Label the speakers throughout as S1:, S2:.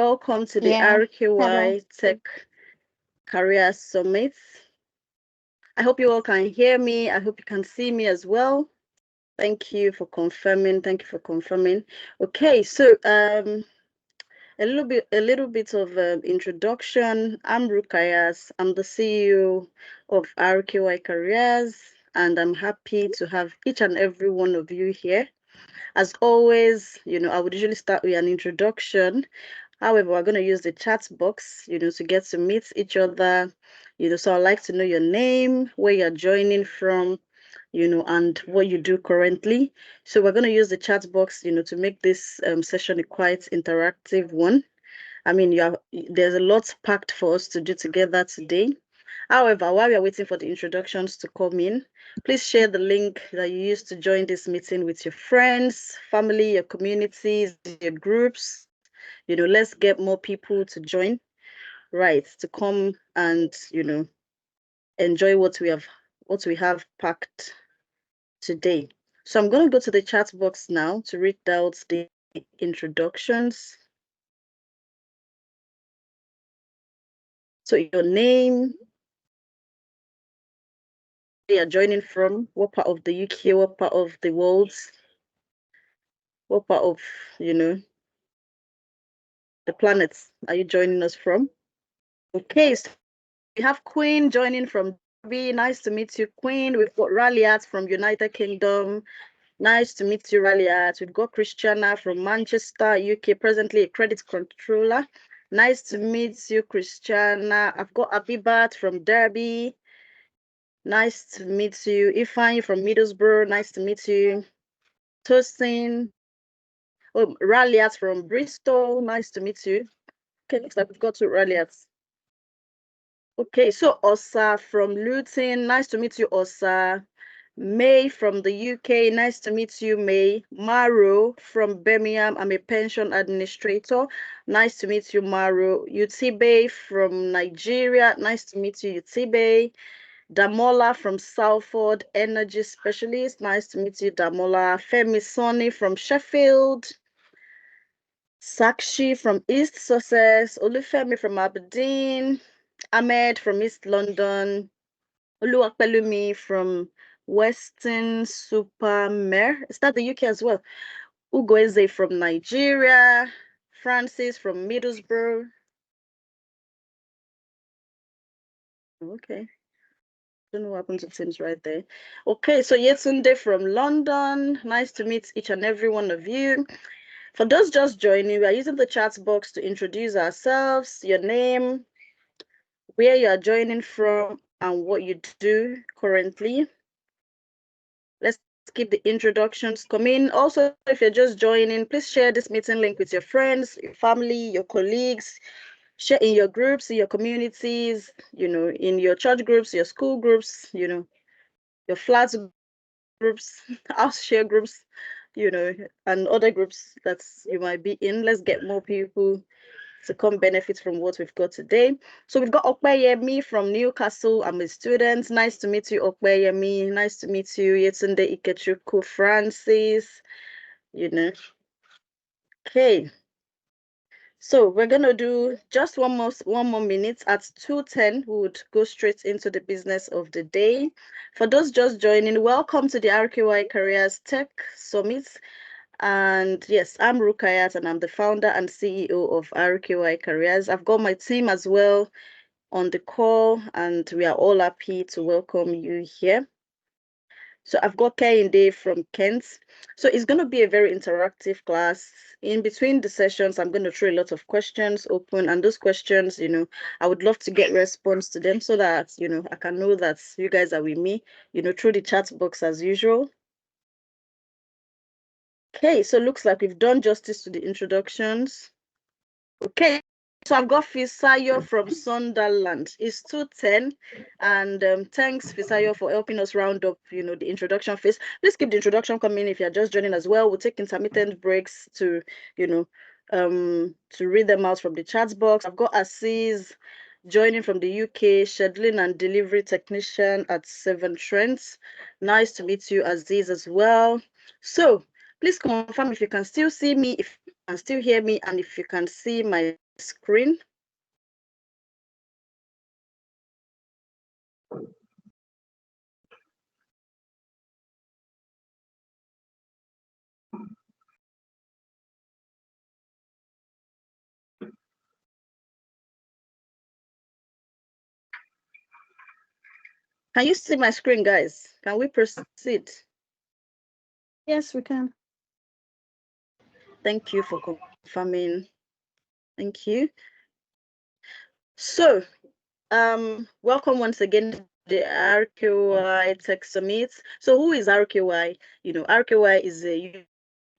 S1: welcome to the RKY Tech Career Summit. I hope you all can hear me. I hope you can see me as well. Thank you for confirming. Okay, so a little bit of introduction. I'm Rukayat. I'm the CEO of RKY Careers, and I'm happy to have each and every one of you here. As always, I would usually start with an introduction. However, we're going to use the chat box, to get to meet each other. So I'd like to know your name, where you're joining from, and what you do currently. So we're going to use the chat box, to make this session a quite interactive one. I mean, there's a lot packed for us to do together today. However, while we are waiting for the introductions to come in, please share the link that you used to join this meeting with your friends, family, your communities, your groups. Let's get more people to join, right, to come and, enjoy what we have packed today. So I'm going to go to the chat box now to read out the introductions. So your name, where you're joining from, what part of the UK, what part of the world, what part of, the planets are you joining us from? Okay, so we have Queen joining from Derby. Nice to meet you, Queen. We've got Raliat from United Kingdom. Nice to meet you, Raliat. We've got Christiana from Manchester, UK, presently a credit controller. Nice to meet you, Christiana. I've got Abibat from Derby. Nice to meet you. Ifeanyi from Middlesbrough. Nice to meet you. Tosin. Oh, Raliat from Bristol. Nice to meet you. Okay, looks like we've got two Raliats. Okay, so Osa from Luton. Nice to meet you, Osa. May from the UK. Nice to meet you, May. Maru from Birmingham. I'm a pension administrator. Nice to meet you, Maru. Utibe from Nigeria. Nice to meet you, Utibe. Damola from Salford, energy specialist. Nice to meet you, Damola. Femi Sonny from Sheffield. Sakshi from East Sussex. Olufemi from Aberdeen. Ahmed from East London. Oluwapelumi from Western Supermare. Is that the UK as well? Ugoeze from Nigeria. Francis from Middlesbrough. Okay. Don't know what happened to Tim's right there. Okay, so Yetunde from London. Nice to meet each and every one of you. For those just joining, we are using the chat box to introduce ourselves, your name, where you are joining from, and what you do currently. Let's keep the introductions coming. Also, if you're just joining, please share this meeting link with your friends, your family, your colleagues. Share in your groups, in your communities, in your church groups, your school groups, your flat groups, house share groups, and other groups that you might be in. Let's get more people to come benefit from what we've got today. So we've got Okpeyemi from Newcastle. I'm a student. Nice to meet you, Okpeyemi. Nice to meet you, Yetunde Ikechukwu Francis. Okay. So we're gonna do just one more minute. At 2:10, we would go straight into the business of the day. For those just joining, welcome to the RKY Careers Tech Summit. And yes, I'm Rukayat, and I'm the founder and CEO of RKY Careers. I've got my team as well on the call, and we are all happy to welcome you here. So I've got Kehinde from Kent. So it's going to be a very interactive class. In between the sessions, I'm going to throw a lot of questions open, and those questions, I would love to get response to them so that, I can know that you guys are with me, through the chat box as usual. Okay, so it looks like we've done justice to the introductions. Okay, so I've got Fisayo from Sunderland. It's 2:10, and thanks Fisayo for helping us round up, the introduction phase. Please keep the introduction coming if you're just joining as well. We'll take intermittent breaks to, to read them out from the chat box. I've got Aziz joining from the UK, scheduling and delivery technician at Seven Trents. Nice to meet you, Aziz, as well. So please confirm if you can still see me, if you can still hear me, and if you can see my screen. Can you see my screen, guys? Can we proceed? Yes, we can. Thank you for confirming. Thank you. So, welcome once again to the RKY Tech Summit. So, who is RKY? RKY is a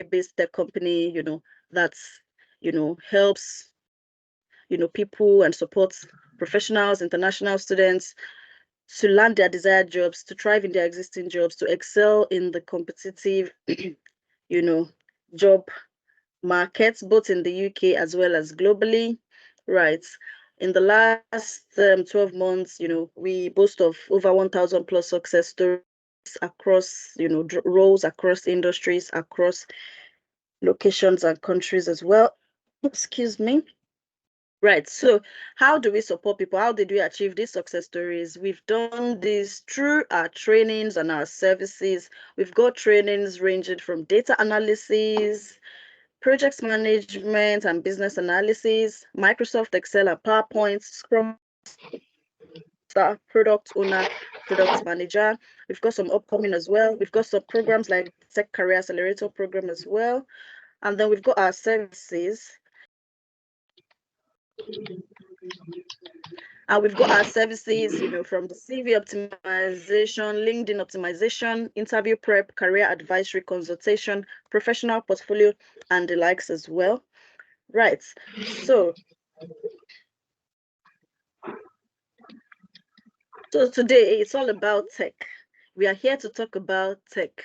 S1: UK-based tech company, that's, helps, people and supports professionals, international students to land their desired jobs, to thrive in their existing jobs, to excel in the competitive, job markets, both in the UK as well as globally, right? In the last 12 months, we boast of over 1,000 plus success stories across, roles, across industries, across locations and countries as well. Excuse me. Right. So, how do we support people? How did we achieve these success stories? We've done this through our trainings and our services. We've got trainings ranging from data analysis, project management and business analysis, Microsoft Excel and PowerPoint, Scrum Master, product owner, product manager. We've got some upcoming as well. We've got some programs like Tech Career Accelerator program as well. And then we've got our services. And we've got our services, from the CV optimization, LinkedIn optimization, interview prep, career advisory consultation, professional portfolio, and the likes as well. Right. So today it's all about tech. We are here to talk about tech.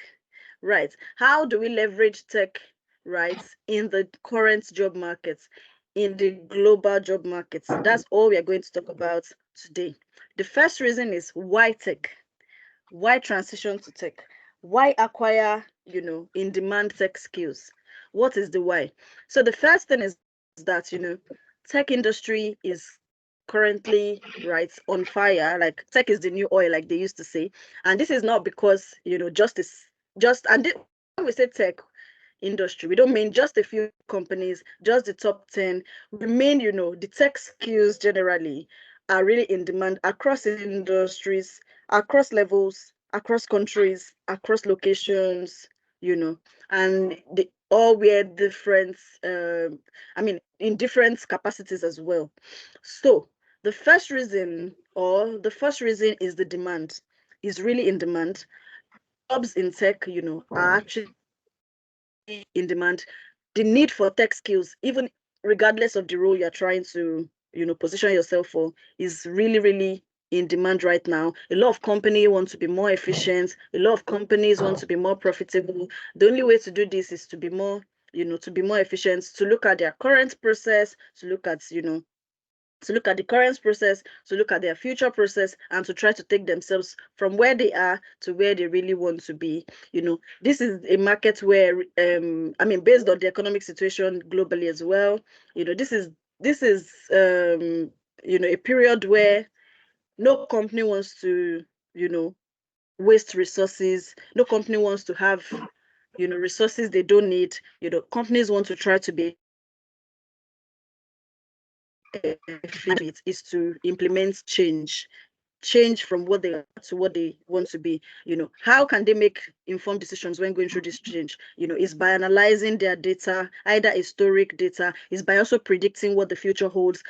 S1: Right. How do we leverage tech, right, in the current job markets, in the global job markets? That's all we are going to talk about today. The first reason is why tech? Why transition to tech? Why acquire, in-demand tech skills? What is the why? So the first thing is that, tech industry is currently, right, on fire. Like tech is the new oil, like they used to say. And this is not because, when we say tech industry, we don't mean just a few companies, just the top 10. We mean, the tech skills generally are really in demand across industries, across levels, across countries, across locations, and they all wear different, in different capacities as well. So the first reason is the demand, is really in demand. Jobs in tech, are actually in demand. The need for tech skills, even regardless of the role you're trying to, position yourself for, is really, really in demand right now. A lot of companies want to be more efficient. A lot of companies want to be more profitable. The only way to do this is to be more, to be more efficient, to look at their current process, to look at, to look at the current process, to look at their future process, and to try to take themselves from where they are to where they really want to be. This is a market where, based on the economic situation globally as well, this is a period where no company wants to, waste resources. No company wants to have, resources they don't need. Companies want to try to be it is to implement change from what they are to what they want to be. How can they make informed decisions when going through this change? Is by analyzing their data, either historic data, is by also predicting what the future holds.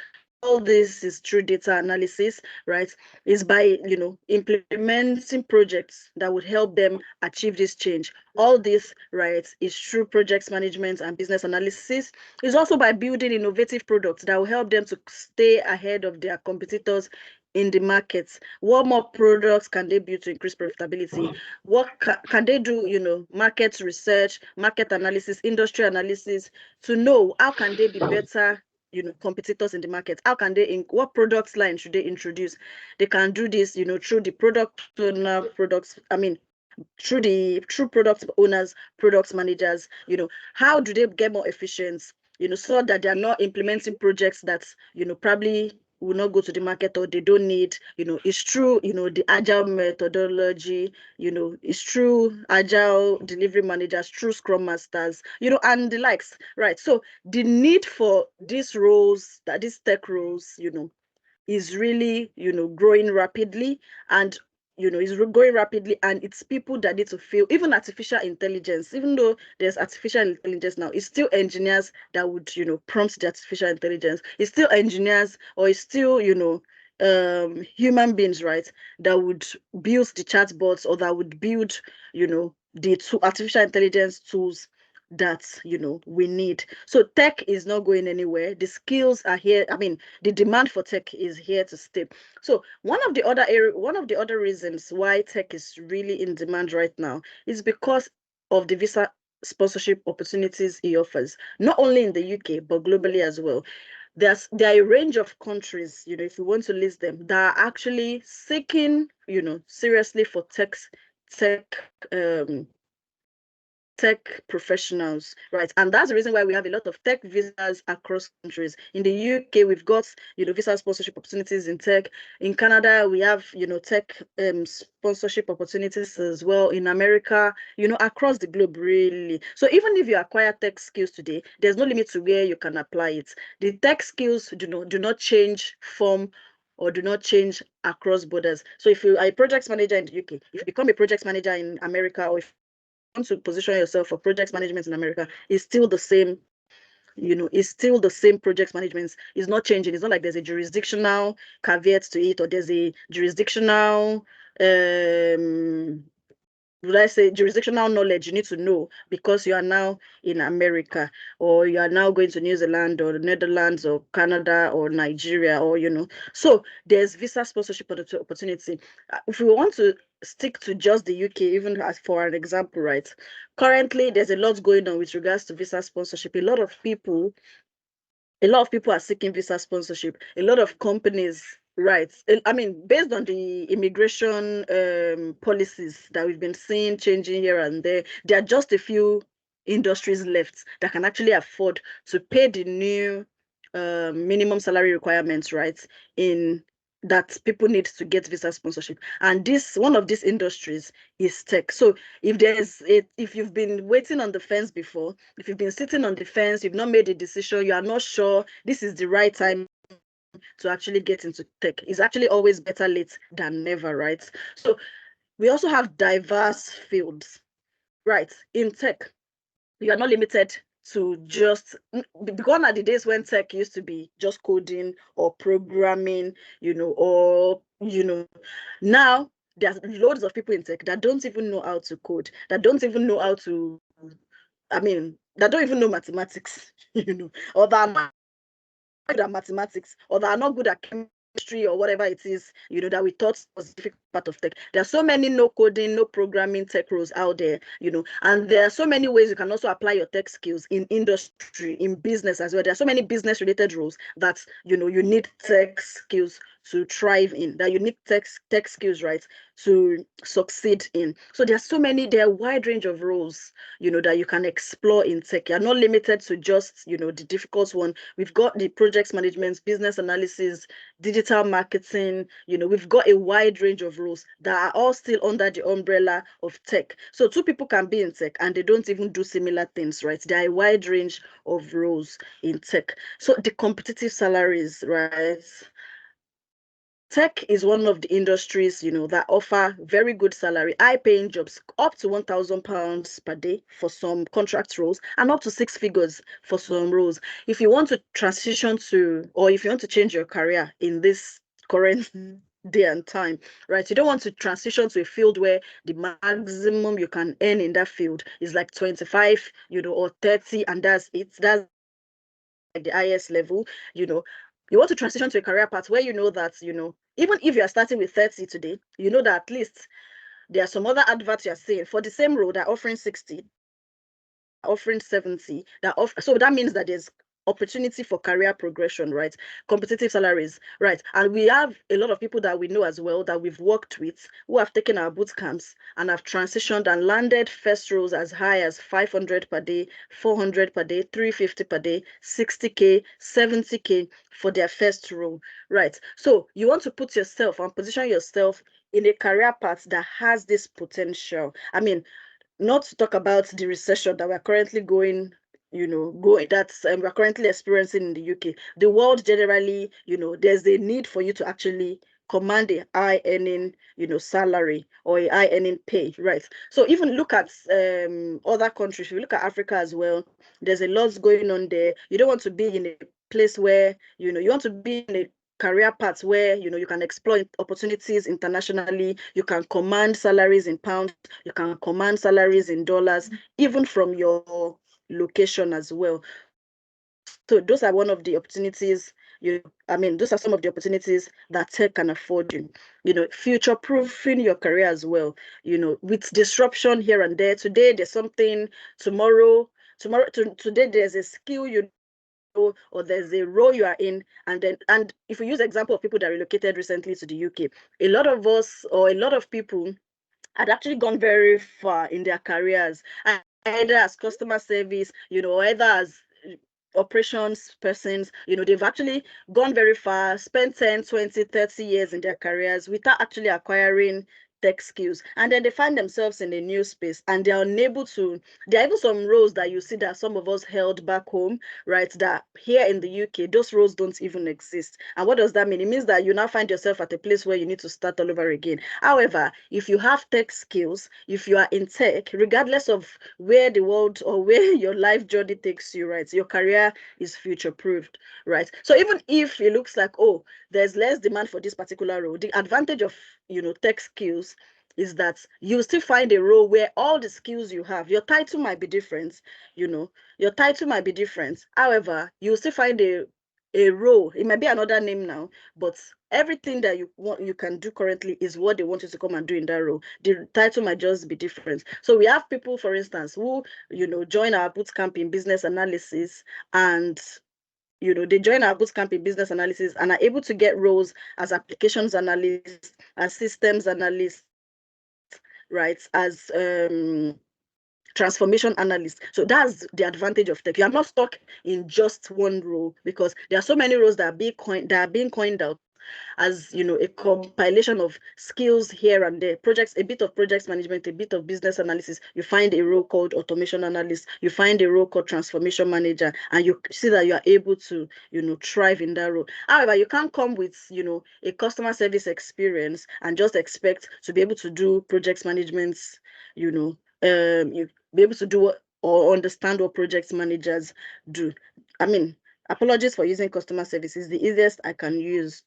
S1: All this is through data analysis, right? Is by, implementing projects that would help them achieve this change. All this, right, is through projects management and business analysis. It's also by building innovative products that will help them to stay ahead of their competitors in the markets. What more products can they build to increase profitability? What can they do, market research, market analysis, industry analysis, to know how can they be better, competitors in the market? How can they, what products line should they introduce? They can do this, through the product owner products, through product owners, product managers. How do they get more efficient? so that they are not implementing projects that, probably will not go to the market or they don't need, it's true, the agile methodology, it's true agile delivery managers, true scrum masters, and the likes, right? So the need for these roles, that these tech roles, is really, growing rapidly, and is growing rapidly, and it's people that need to feel. Even artificial intelligence, even though there's artificial intelligence now, it's still engineers that would, prompt the artificial intelligence. It's still engineers, or it's still, human beings, right, that would build the chatbots, or that would build, the artificial intelligence tools that, we need. So tech is not going anywhere. The skills are here. I mean, the demand for tech is here to stay. So one of the other reasons why tech is really in demand right now is because of the visa sponsorship opportunities it offers, not only in the UK but globally as well. There are a range of countries, if you want to list them, that are actually seeking, seriously for tech um tech professionals, right? And that's the reason why we have a lot of tech visas across countries. In the UK, we've got, visa sponsorship opportunities in tech. In Canada, we have, tech sponsorship opportunities as well. In America, across the globe, really. So even if you acquire tech skills today, there's no limit to where you can apply it. The tech skills do not change form or do not change across borders. So if you are a project manager in the UK, if you become a project manager in America, or if to position yourself for project management in America, is still the same. It's still the same project management. It's not changing. It's not like there's a jurisdictional caveat to it, or there's a jurisdictional would I say jurisdictional knowledge you need to know because you are now in America, or you are now going to New Zealand or the Netherlands or Canada or Nigeria, or so there's visa sponsorship opportunity. If we want to stick to just the UK, even as for an example, right? Currently, there's a lot going on with regards to visa sponsorship. A lot of people are seeking visa sponsorship. A lot of companies, right? I mean, based on the immigration policies that we've been seeing changing here and there are just a few industries left that can actually afford to pay the new minimum salary requirements, right? In that people need to get visa sponsorship, and one of these industries is tech. So if you've been waiting on the fence before, if you've been sitting on the fence, you've not made a decision, you are not sure this is the right time to actually get into tech, it's actually always better late than never, right? So we also have diverse fields, right? In tech, you are not limited to just, gone are the days when tech used to be just coding or programming, or now there's loads of people in tech that don't even know how to code, that don't even know how to, that don't even know mathematics, or that are not good at mathematics, or that are not good at chemistry, or whatever it is, that we thought was a difficult part of tech. There are so many no coding, no programming tech roles out there, and there are so many ways you can also apply your tech skills in industry, in business as well. There are so many business related roles that, you need tech skills to thrive in, that you need tech skills, right, to succeed in. So there are a wide range of roles, that you can explore in tech. You're not limited to just, the difficult one. We've got the project management, business analysis, digital marketing, we've got a wide range of roles that are all still under the umbrella of tech. So two people can be in tech and they don't even do similar things, right? There are a wide range of roles in tech. So the competitive salaries, right? Tech is one of the industries, that offer very good salary, high-paying jobs, up to £1,000 per day for some contract roles, and up to six figures for some roles. If you want to transition to, or if you want to change your career in this current day and time, right? You don't want to transition to a field where the maximum you can earn in that field is like 25, or 30, and that's it. That's like the highest level, you want to transition to a career path where that, even if you are starting with 30 today, that at least there are some other adverts you're seeing for the same role, they're offering 60, offering 70, so that means that there's opportunity for career progression, right? Competitive salaries, right? And we have a lot of people that we know as well that we've worked with who have taken our boot camps and have transitioned and landed first roles as high as 500 per day, 400 per day, 350 per day, 60K, 70K for their first role, right? So you want to put yourself and position yourself in a career path that has this potential. I mean, not to talk about the recession that we're currently going, that's we're currently experiencing in the UK. The world generally, there's a need for you to actually command a high earning, salary or a high earning pay, right? So even look at other countries. If you look at Africa as well, there's a lot going on there. You don't want to be in a place where, you want to be in a career paths where you can exploit opportunities internationally, you can command salaries in pounds, you can command salaries in dollars, even from your location as well. So those are one of the opportunities, those are some of the opportunities that tech can afford you. Future proofing your career as well, with disruption here and there. Today there's something, today there's a skill or there's a role you are in, and if we use example of people that relocated recently to the UK, a lot of us or a lot of people had actually gone very far in their careers, either as customer service, or either as operations persons. They've actually gone very far, spent 10, 20, 30 years in their careers without actually acquiring tech skills, and then they find themselves in a new space and they're unable to. There are even some roles that you see that some of us held back home, right, that here in the UK those roles don't even exist. And what does that mean? It means that you now find yourself at a place where you need to start all over again. However, if you have tech skills, if you are in tech, regardless of where the world or where your life journey takes you, right, your career is future proofed, right? So even if it looks like, oh, there's less demand for this particular role, the advantage of tech skills is that you still find a role where all the skills you have, your title might be different, your title might be different. However, you still find a role. It might be another name now, but everything that you can do currently is what they want you to come and do in that role. The title might just be different. So we have people, for instance, who join our boot camp in business analysis, and they join our bootcamp in business analysis and are able to get roles as applications analyst, as systems analyst, right, as transformation analyst. So that's the advantage of tech. You are not stuck in just one role, because there are so many roles that are being coined out as a compilation of skills here and there. Projects, a bit of project management, a bit of business analysis. You find a role called automation analyst, you find a role called transformation manager, and you see that you are able to thrive in that role. However, you can't come with a customer service experience and just expect to be able to do project management. You be able to do or understand what project managers do. I mean, apologies for using customer service. It's the easiest I can use.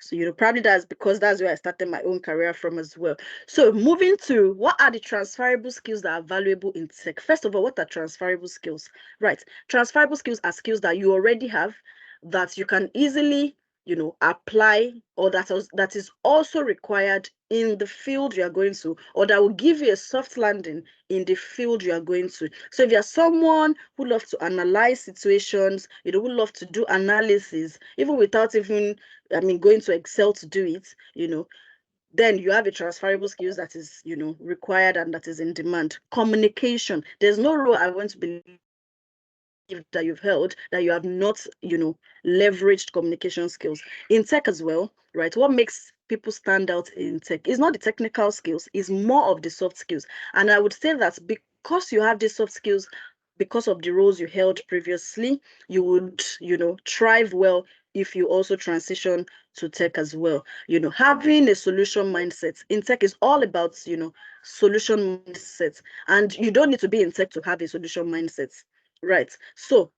S1: So, probably that's because that's where I started my own career from as well. So moving to, what are the transferable skills that are valuable in tech? First of all, what are transferable skills? Right. Transferable skills are skills that you already have, that you can easily, apply, or that is also required in the field you are going to, or that will give you a soft landing in the field you are going to. So if you're someone who loves to analyze situations, who loves to do analysis, even without even, going to Excel to do it, then you have a transferable skills that is, required and that is in demand. Communication. There's no role I want to believe that you've held that you have not, leveraged communication skills. In tech as well, right? What makes people stand out in tech is not the technical skills, it's more of the soft skills. And I would say that because you have these soft skills, because of the roles you held previously, you would, thrive well if you also transition to tech as well. Having a solution mindset in tech is all about, solution mindset. And you don't need to be in tech to have a solution mindset. Right. So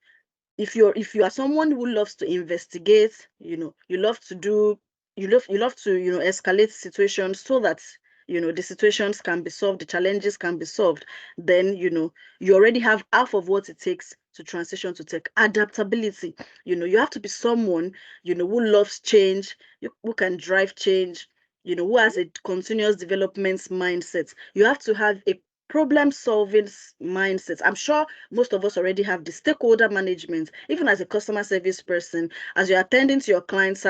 S1: if you are someone who loves to investigate, you love to do, you love to, escalate situations so that, the situations can be solved, the challenges can be solved, then, you already have half of what it takes to transition to tech. Adaptability. You have to be someone, who loves change, who can drive change, who has a continuous development mindset. You have to have a problem-solving mindsets. I'm sure most of us already have the stakeholder management. Even as a customer service person, as you're attending to your clients,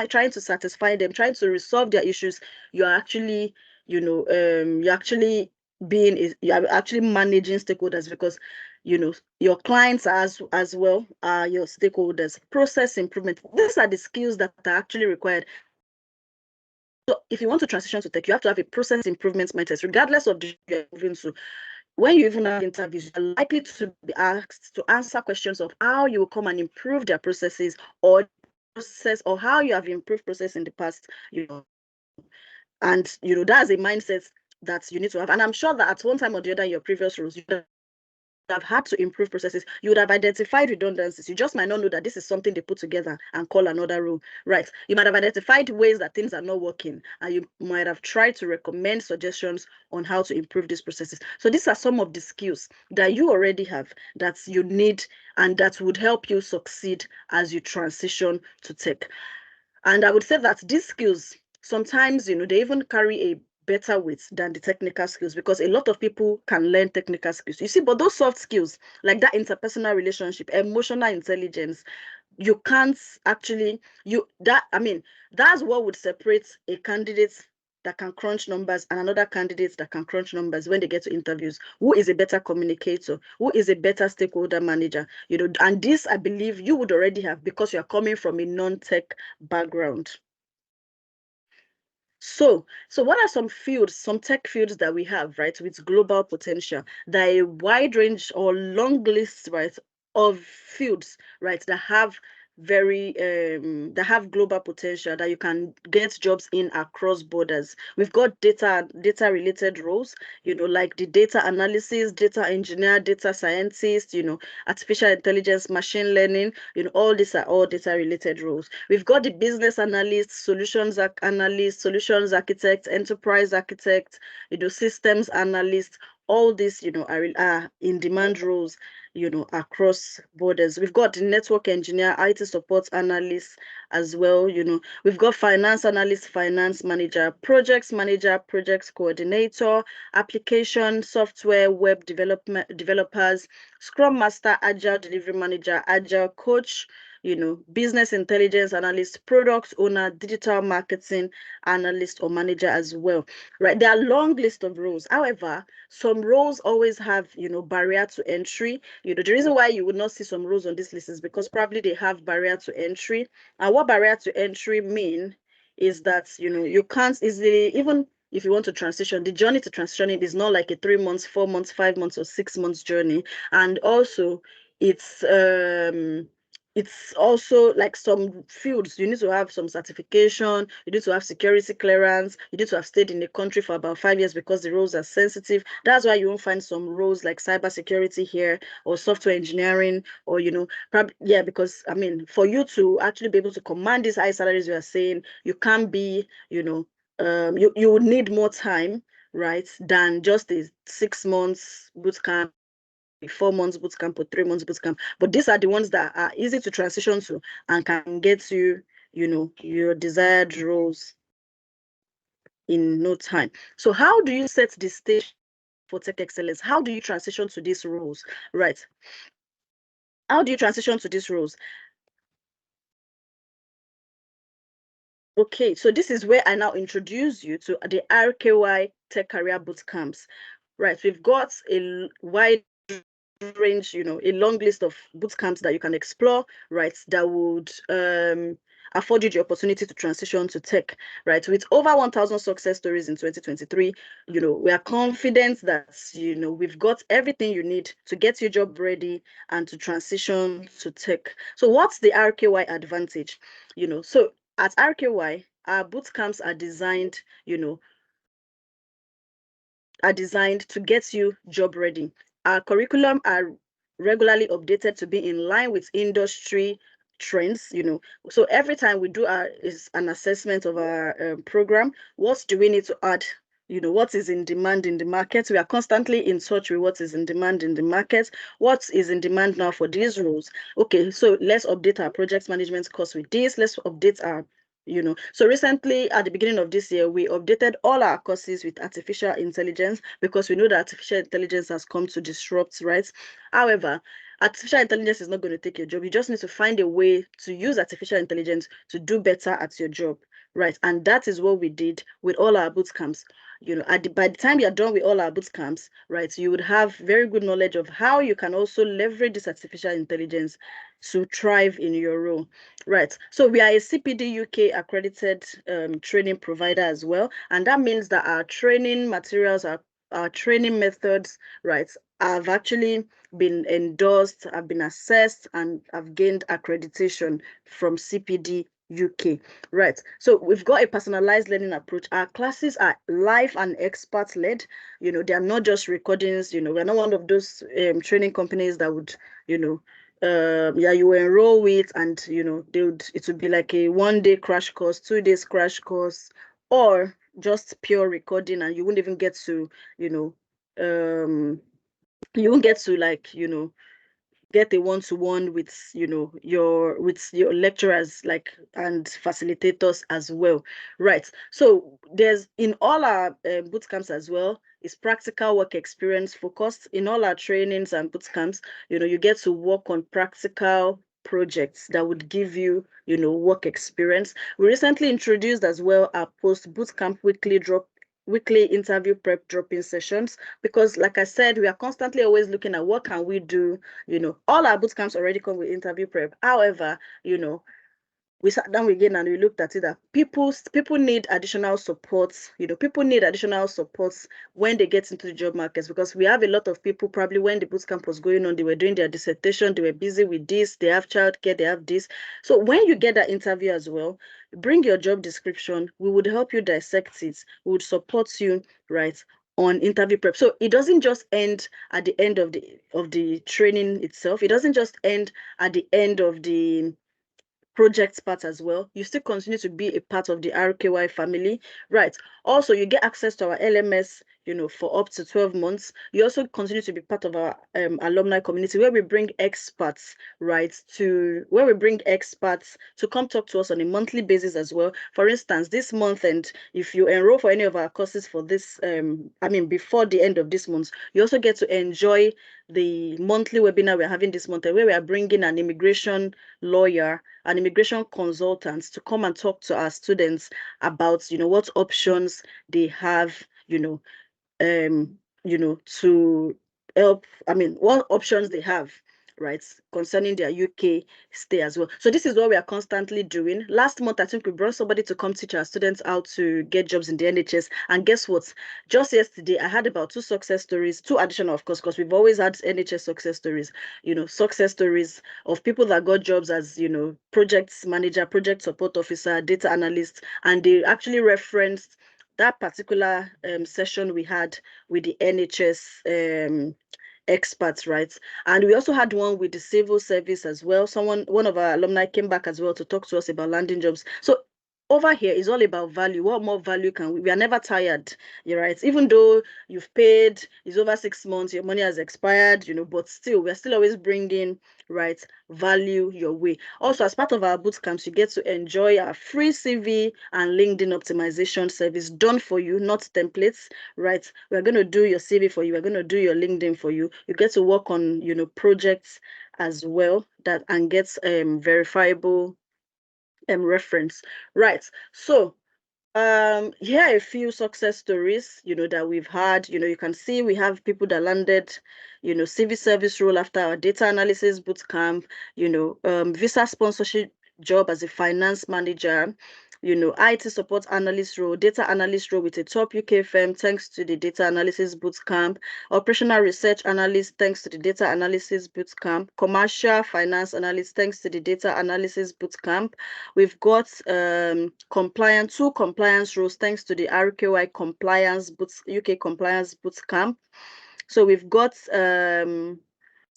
S1: trying to satisfy them, trying to resolve their issues, you're actually, you're actually managing stakeholders, because your clients as well are your stakeholders. Process improvement. These are the skills that are actually required. So if you want to transition to tech, you have to have a process improvement mindset, regardless of the you're moving to. When you even have interviews, you're likely to be asked to answer questions of how you will come and improve their processes, or how you have improved process in the past, and that's a mindset that you need to have. And I'm sure that at one time or the other in your previous roles, you have had to improve processes. You would have identified redundancies. You just might not know that this is something they put together and call another role, right? You might have identified ways that things are not working, and you might have tried to recommend suggestions on how to improve these processes. So these are some of the skills that you already have that you need, and that would help you succeed as you transition to tech. And I would say that these skills, sometimes, they even carry a better weight than the technical skills, because a lot of people can learn technical skills. You see, but those soft skills, like that interpersonal relationship, emotional intelligence, you can't actually, that's what would separate a candidate that can crunch numbers and another candidate that can crunch numbers when they get to interviews. Who is a better communicator? Who is a better stakeholder manager? And this, I believe, you would already have, because you're coming from a non-tech background. So what are some tech fields that we have, right, with global potential? There are a wide range or long list, right, of fields, right, that have global potential, that you can get jobs in across borders. We've got data related roles, like the data analysis, data engineer, data scientist, artificial intelligence, machine learning, all these are all data related roles. We've got the business analyst, solutions analyst, solutions architect, enterprise architect, systems analyst. All these, are in demand roles, across borders. We've got the network engineer, IT support analyst as well. We've got finance analyst, finance manager, projects manager, projects coordinator, application, software, web developers, Scrum Master, agile delivery manager, agile coach, business intelligence analyst, product owner, digital marketing analyst or manager as well, right? There are a long list of roles. However, some roles always have, barrier to entry. The reason why you would not see some roles on this list is because probably they have barrier to entry. And what barrier to entry mean is that, you can't easily, even if you want to transition, the journey to transitioning is not like a 3 months, 4 months, 5 months, or 6 months journey. And also, it's also like some fields, you need to have some certification, you need to have security clearance, you need to have stayed in the country for about 5 years, because the roles are sensitive. That's why you won't find some roles like cybersecurity here, or software engineering, or, probably, yeah, because, for you to actually be able to command these high salaries you are saying, you can't be, you would need more time, right, than just a 6 months boot camp, 4 months boot camp, or 3 months boot camp. But these are the ones that are easy to transition to and can get you, your desired roles in no time. So how do you set the stage for tech excellence? How do you transition to these roles, right? How do you transition to these roles? Okay, so this is where I now introduce you to the RKY Tech Career Bootcamps. Right, we've got a wide range, a long list of boot camps that you can explore, right, that would afford you the opportunity to transition to tech, right? With over 1,000 success stories in 2023, we are confident that, we've got everything you need to get your job ready and to transition to tech. So what's the RKY advantage? So at RKY, our boot camps are designed, to get you job ready. Our curriculum are regularly updated to be in line with industry trends. So every time we do is an assessment of our program, what do we need to add? What is in demand in the market? We are constantly in touch with what is in demand in the market. What is in demand now for these roles? Okay, so let's update our project management course with this. Let's update our So recently, at the beginning of this year, we updated all our courses with artificial intelligence because we know that artificial intelligence has come to disrupt, right? However, artificial intelligence is not going to take your job. You just need to find a way to use artificial intelligence to do better at your job, right? And that is what we did with all our boot camps. By the time you're done with all our boot camps, right, you would have very good knowledge of how you can also leverage this artificial intelligence to thrive in your role. Right. So we are a CPD UK accredited training provider as well. And that means that our training materials, our training methods, right, have actually been endorsed, have been assessed, and have gained accreditation from CPD UK. Right. So we've got a personalized learning approach. Our classes are live and expert led. They are not just recordings. We're not one of those training companies that would, you enroll with, and it would be like a 1-day crash course, 2 days crash course, or just pure recording, and you wouldn't even get to you won't get to get a one-to-one with your lecturers and facilitators as well, right? So there's in all our boot camps as well is practical work experience focused. In all our trainings and boot camps, you get to work on practical projects that would give you work experience. We recently introduced as well our post boot camp weekly interview prep drop-in sessions, because like I said, we are constantly always looking at what can we do. All our boot camps already come with interview prep. However, we sat down again and we looked at it that people need additional support. People need additional support when they get into the job markets, because we have a lot of people probably when the boot camp was going on, they were doing their dissertation, they were busy with this, they have childcare, they have this. So when you get that interview as well, bring your job description. We would help you dissect it. We would support you, right, on interview prep. So it doesn't just end at the end of the training itself. It doesn't just end at the end of the project part as well. You still continue to be a part of the RKY family, right? Also, you get access to our LMS, for up to 12 months. You also continue to be part of our alumni community, where we bring experts, right, to come talk to us on a monthly basis as well. For instance, this month, and if you enroll for any of our courses for this, before the end of this month, you also get to enjoy the monthly webinar we're having this month, where we are bringing an immigration lawyer, an immigration consultant, to come and talk to our students about what options they have, to help, what options they have, right, concerning their UK stay as well. So this is what we are constantly doing. Last month, I think we brought somebody to come teach our students how to get jobs in the NHS. And guess what? Just yesterday, I had about 2 success stories, 2 additional, of course, because we've always had NHS success stories, success stories of people that got jobs as, project manager, project support officer, data analyst, and they actually referenced that particular session we had with the NHS experts, right? And we also had one with the civil service as well. One of our alumni came back as well to talk to us about landing jobs. So over here is all about value. What more value can we are never tired, right? Even though you've paid, it's over 6 months, your money has expired, but still, we're still always bringing, right, value your way. Also, as part of our boot camps, you get to enjoy our free CV and LinkedIn optimization service done for you, not templates, right? We're going to do your CV for you. We're going to do your LinkedIn for you. You get to work on, projects as well and get verifiable reference, right? So here are a few success stories that we've had. You can see we have people that landed civil service role after our data analysis boot camp, visa sponsorship job as a finance manager, IT support analyst role, data analyst role with a top UK firm thanks to the data analysis boot camp, operational research analyst thanks to the data analysis boot camp, commercial finance analyst thanks to the data analysis boot camp. We've got 2 compliance roles thanks to the RKY UK compliance boot camp. So we've got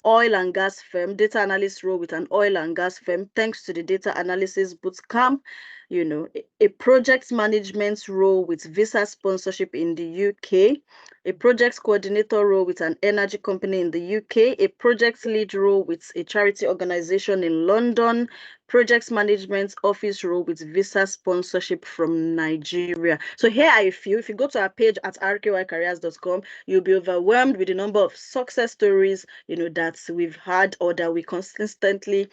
S1: oil and gas firm, data analyst role with an oil and gas firm thanks to the data analysis boot camp. a project management role with visa sponsorship in the UK, a project coordinator role with an energy company in the UK, a project lead role with a charity organization in London, project management office role with visa sponsorship from Nigeria. So here are a few. If you go to our page at rkycareers.com, you'll be overwhelmed with the number of success stories, that we've had or that we consistently,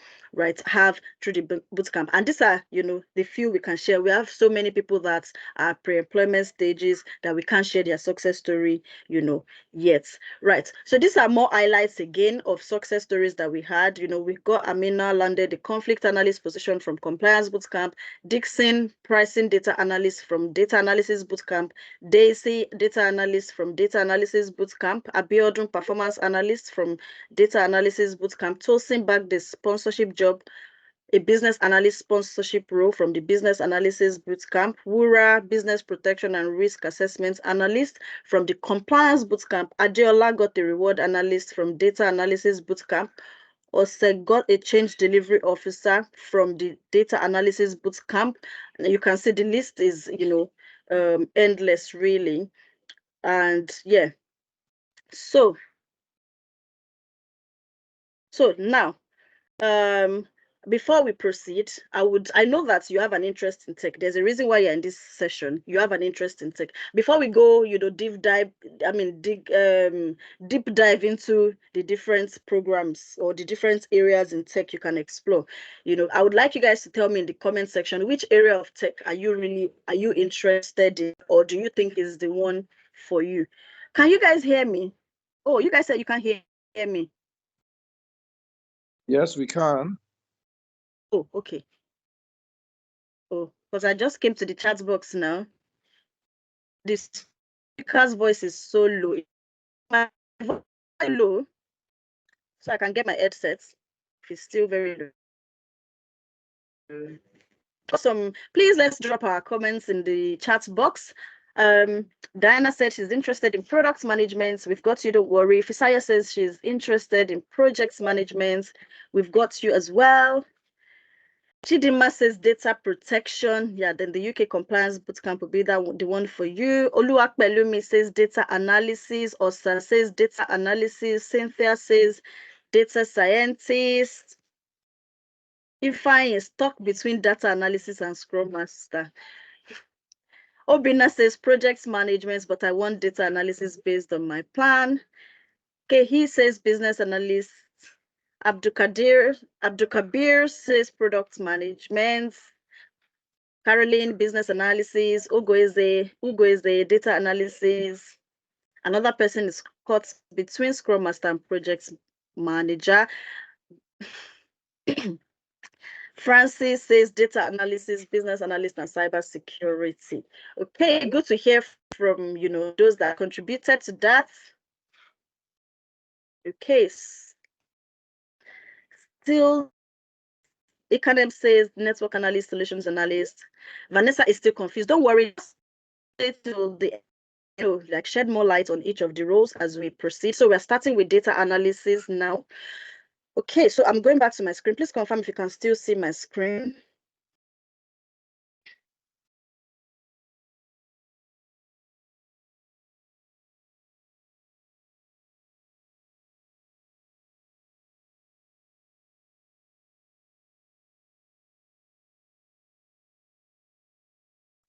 S1: have through the bootcamp. And these are, the few we can share. We have so many people that are pre-employment stages that we can't share their success story, yet. Right. So these are more highlights again of success stories that we had. We got Amina landed the conflict analyst position from compliance bootcamp, Dixon pricing data analyst from data analysis bootcamp, Daisy data analyst from data analysis bootcamp, Abiodun performance analyst from data analysis bootcamp, Tosin back the sponsorship job, a business analyst sponsorship role from the business analysis bootcamp, Wura business protection and risk assessment analyst from the compliance bootcamp, Adeola got a reward analyst from data analysis bootcamp, Ose got a change delivery officer from the data analysis bootcamp. You can see the list is, endless really. And yeah, so now, before we proceed, I know that you have an interest in tech. There's a reason why you're in this session. You have an interest in tech. Before we go, deep dive into the different programs or the different areas in tech you can explore. I would like you guys to tell me in the comment section, which area of tech are you interested in, or do you think is the one for you? Can you guys hear me? Oh, you guys said you can't hear me.
S2: Yes, we can.
S1: Oh, okay. Oh, because I just came to the chat box now. This speaker's voice is so low. My voice is low, so I can get my headsets. If it's still very low. Awesome. Please let's drop our comments in the chat box. Diana said she's interested in product management. We've got you, don't worry. Fisaya says she's interested in project management. We've got you as well. Chidima says data protection. Yeah, then the UK compliance bootcamp will be the one for you. Oluwapelumi says data analysis. Osa says data analysis. Cynthia says data scientist. Ifeanyi is stuck between data analysis and Scrum Master. Obina says project management, but I want data analysis based on my plan. Okay, he says business analyst. Abdukabir says product management. Caroline, business analysis. Ugo is the data analysis. Another person is caught between Scrum Master and project manager. Francis says data analysis, business analyst, and cyber security. Okay, good to hear from those that contributed to that. Okay, still Ikanem says network analyst, solutions analyst. Vanessa is still confused. Don't worry, till the like shed more light on each of the roles as we proceed. So we're starting with data analysis now. Okay, so I'm going back to my screen. Please confirm if you can still see my screen.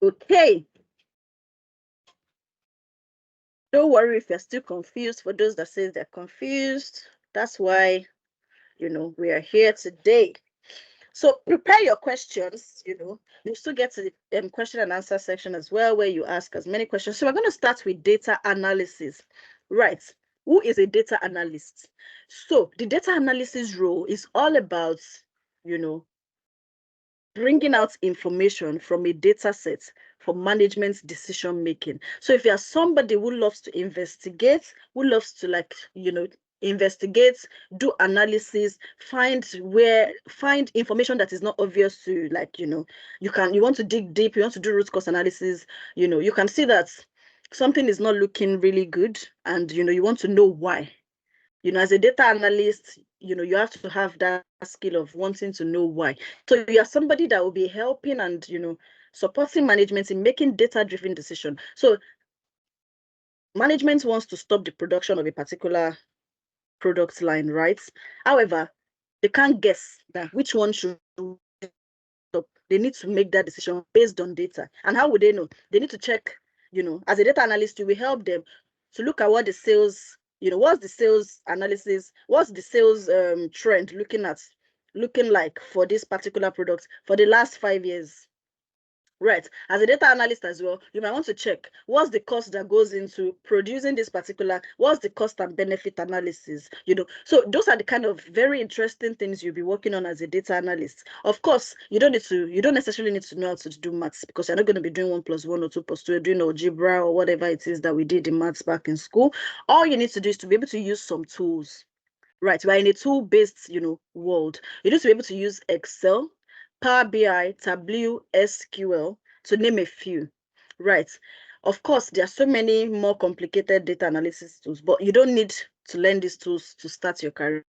S1: Okay. Don't worry if you're still confused. For those that say they're confused, that's why, we are here today. So prepare your questions, you still get to the question and answer section as well, where you ask as many questions. So we're going to start with data analysis. Right. Who is a data analyst? So the data analysis role is all about, bringing out information from a data set for management decision making. So if you're somebody who loves to investigate, who loves to investigate, do analysis, find information that is not obvious to you want to dig deep, you want to do root cause analysis, you can see that something is not looking really good and you want to know why. As a data analyst, you have to have that skill of wanting to know why. So you are somebody that will be helping and, supporting management in making data-driven decisions. So management wants to stop the production of a particular product line, right? However, they can't guess that which one should stop. They need to make that decision based on data. And how would they know? They need to check, as a data analyst, you will help them to look at what the sales, what's the sales analysis, what's the sales trend looking like for this particular product for the last 5 years. Right. As a data analyst as well, you might want to check what's the cost that goes into producing this particular, what's the cost and benefit analysis, So those are the kind of very interesting things you'll be working on as a data analyst. Of course, you don't necessarily need to know how to do maths, because you're not going to be doing 1 + 1 or 2 + 2, you're doing algebra or whatever it is that we did in maths back in school. All you need to do is to be able to use some tools. Right. We're in a tool-based, world. You need to be able to use Excel, Power BI, Tableau, SQL, to name a few. Right. Of course, there are so many more complicated data analysis tools, but you don't need to learn these tools to start your career.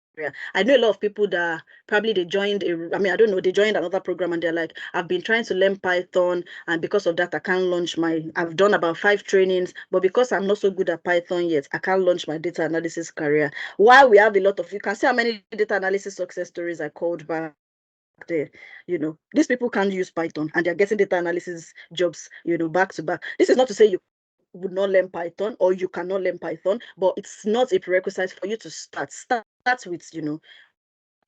S1: I know a lot of people that probably they joined they joined another program and they're like, I've been trying to learn Python, and because of that, I can't launch I've done about 5 trainings, but because I'm not so good at Python yet, I can't launch my data analysis career. While we have a lot of, you can see how many data analysis success stories I called back there. These people can't use Python and they're getting data analysis jobs, back to back. This is not to say you would not learn Python or you cannot learn Python, but it's not a prerequisite for you to start with,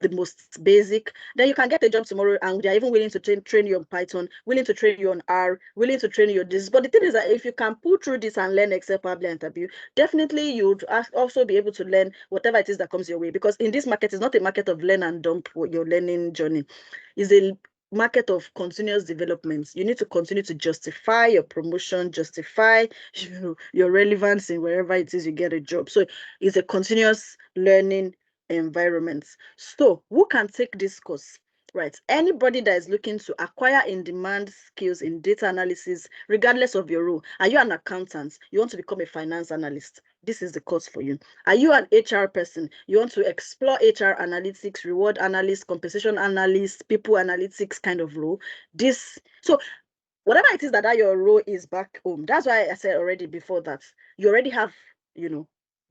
S1: the most basic. Then you can get a job tomorrow and they're even willing to train you on Python, willing to train you on R, willing to train you on this. But the thing is that if you can pull through this and learn Excel, Power BI, and Tableau, definitely you'd also be able to learn whatever it is that comes your way. Because in this market, it's not a market of learn and dump your learning journey. It's a market of continuous development. You need to continue to justify your promotion, justify your relevance in wherever it is you get a job. So it's a continuous learning environment. So who can take this course? Right. Anybody that is looking to acquire in-demand skills in data analysis, regardless of your role. Are you an accountant? You want to become a finance analyst? This is the course for you. Are you an HR person? You want to explore HR analytics, reward analyst, compensation analyst, people analytics kind of role? So whatever it is that your role is back home, that's why I said already before that you already have,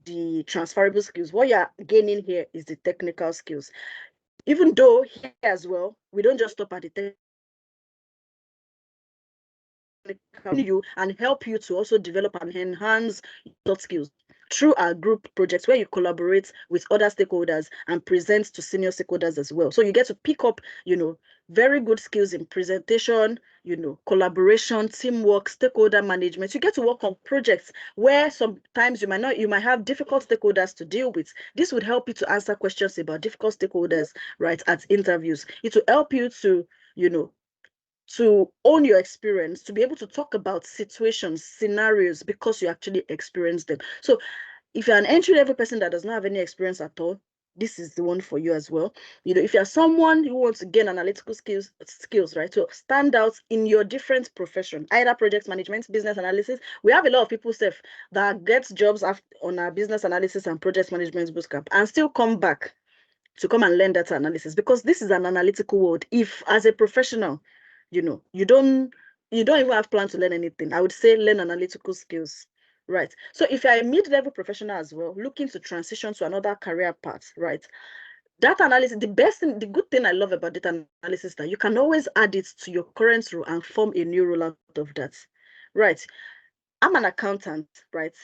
S1: the transferable skills. What you're gaining here is the technical skills. Even though here as well, we don't just stop at the technical, you and help you to also develop and enhance your skills through our group projects where you collaborate with other stakeholders and present to senior stakeholders as well. So you get to pick up, very good skills in presentation, collaboration, teamwork, stakeholder management. You get to work on projects where sometimes you might have difficult stakeholders to deal with. This would help you to answer questions about difficult stakeholders, right, at interviews. It will help you to, to own your experience, to be able to talk about situations, scenarios, because you actually experienced them. So if you're an entry-level person that does not have any experience at all, this is the one for you as well. If you're someone who wants to gain analytical skills, right, to stand out in your different profession, either project management, business analysis. We have a lot of people that get jobs on our business analysis and project management bootcamp and still come back to come and learn data analysis, because this is an analytical world. If as a professional, you don't even have plan to learn anything, I would say learn analytical skills. Right. So if you're a mid-level professional as well, looking to transition to another career path, right? Data analysis, the good thing I love about data analysis is that you can always add it to your current role and form a new role out of that. Right. I'm an accountant, right?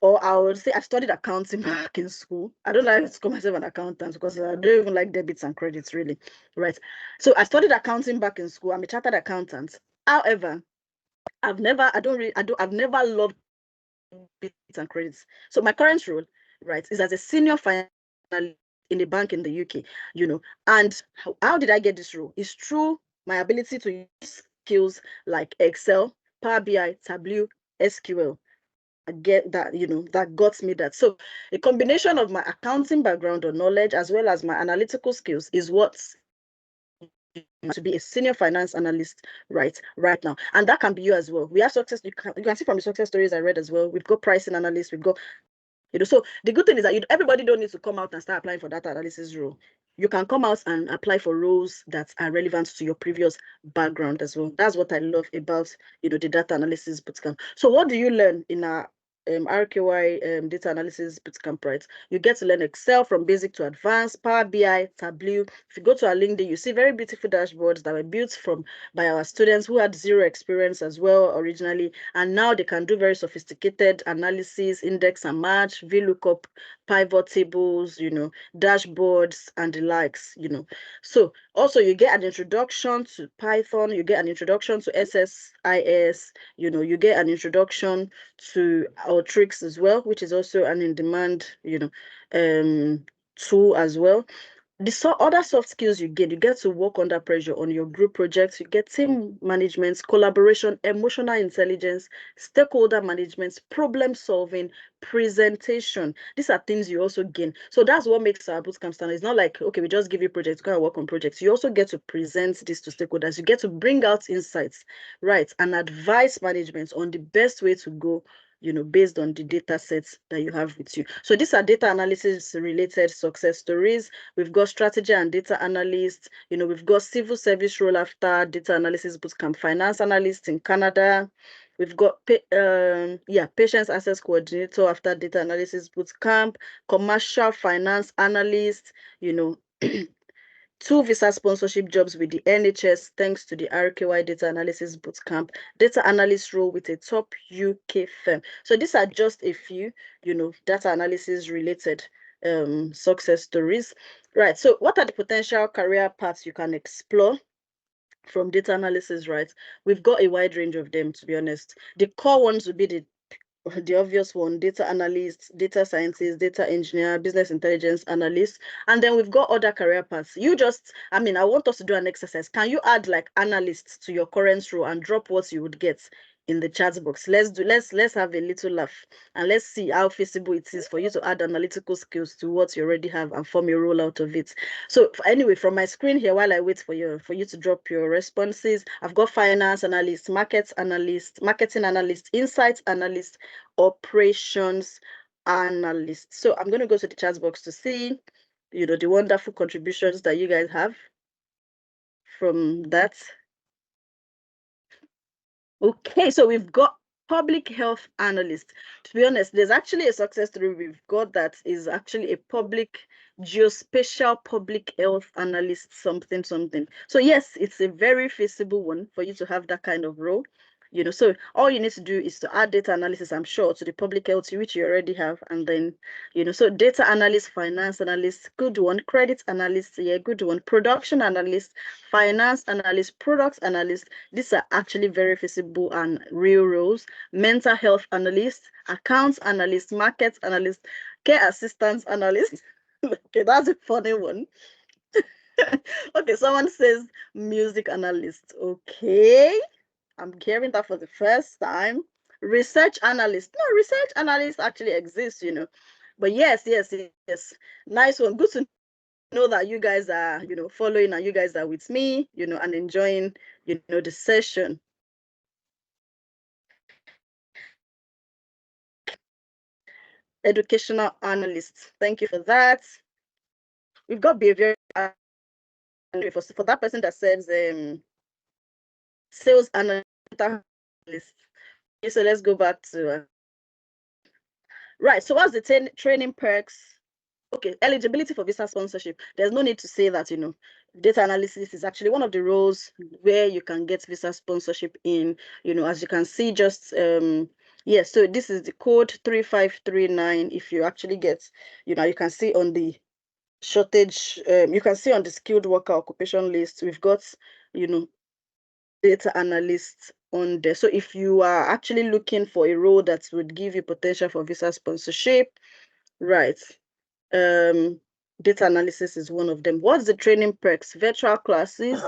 S1: Or I would say I studied accounting back in school. I don't like to call myself an accountant because I don't even like debits and credits, really. Right. So I studied accounting back in school. I'm a chartered accountant. However, I've never loved debits and credits. So my current role, right, is as a senior finance in a bank in the UK, and how did I get this role? It's through my ability to use skills like Excel, Power BI, Tableau, SQL. I get that, that got me that. So a combination of my accounting background or knowledge as well as my analytical skills is what to be a senior finance analyst right now. And that can be you as well. We have success. You can see from the success stories I read as well. We've got pricing analysts, we've got So the good thing is that everybody don't need to come out and start applying for data analysis role. You can come out and apply for roles that are relevant to your previous background as well. That's what I love about the data analysis bootcamp. So what do you learn in our RKY data analysis bootcamp, right? You get to learn Excel from basic to advanced, Power BI, Tableau. If you go to our LinkedIn, you see very beautiful dashboards that were built by our students who had zero experience as well originally, and now they can do very sophisticated analysis, index and match, VLOOKUP, pivot tables, dashboards and the likes, So also you get an introduction to Python, you get an introduction to SSIS, you get an introduction to Tricks as well, which is also an in-demand, tool as well. The other soft skills you get to work under pressure on your group projects, you get team management, collaboration, emotional intelligence, stakeholder management, problem solving, presentation. These are things you also gain. So that's what makes our bootcamp standard. It's not like, okay, we just give you projects, go and work on projects. You also get to present this to stakeholders. You get to bring out insights, right, and advise management on the best way to go, based on the data sets that you have with you. So these are data analysis related success stories. We've got strategy and data analyst. We've got civil service role after data analysis bootcamp, finance analyst in Canada. We've got patients access coordinator after data analysis bootcamp, commercial finance analyst, 2 visa sponsorship jobs with the NHS thanks to the RKY data analysis bootcamp, data analyst role with a top UK firm. So these are just a few, data analysis related success stories. Right. So what are the potential career paths you can explore from data analysis, right? We've got a wide range of them, to be honest. The core ones would be the obvious one: data analyst, data scientist, data engineer, business intelligence analyst. And then we've got other career paths. I want us to do an exercise. Can you add like analysts to your current role and drop what you would get in the chat box? Let's have a little laugh and let's see how feasible it is for you to add analytical skills to what you already have and form your role out of it. So anyway, from my screen here, while I wait for you to drop your responses, I've got finance analyst, marketing analyst, insights analyst, operations analyst. So I'm going to go to the chat box to see, the wonderful contributions that you guys have from that. Okay, so we've got public health analyst. To be honest, there's actually a success story we've got that is actually a geospatial public health analyst, something. So yes, it's a very feasible one for you to have that kind of role. So all you need to do is to add data analysis, I'm sure, to the public health, which you already have. And then, so data analyst, finance analyst, good one. Credit analyst, yeah, good one. Production analyst, finance analyst, products analyst. These are actually very feasible and real roles. Mental health analyst, accounts analyst, market analyst, care assistance analyst. Okay, that's a funny one. Okay, someone says music analyst. Okay. I'm hearing that for the first time. Research analyst. No, research analyst actually exists, But yes. Nice one. Good to know that you guys are, following and you guys are with me, and enjoying, the session. Educational analyst. Thank you for that. We've got behavior analyst. For that person that says sales analyst. So let's go back to right. So what's the training perks? Okay, eligibility for visa sponsorship. There's no need to say that, data analysis is actually one of the roles where you can get visa sponsorship in, as you can see, just, so this is the code 3539. If you actually get, you can see on the shortage, you can see on the skilled worker occupation list, we've got, data analysts on there. So if you are actually looking for a role that would give you potential for visa sponsorship, right, data analysis is one of them. What's the training perks? Virtual classes,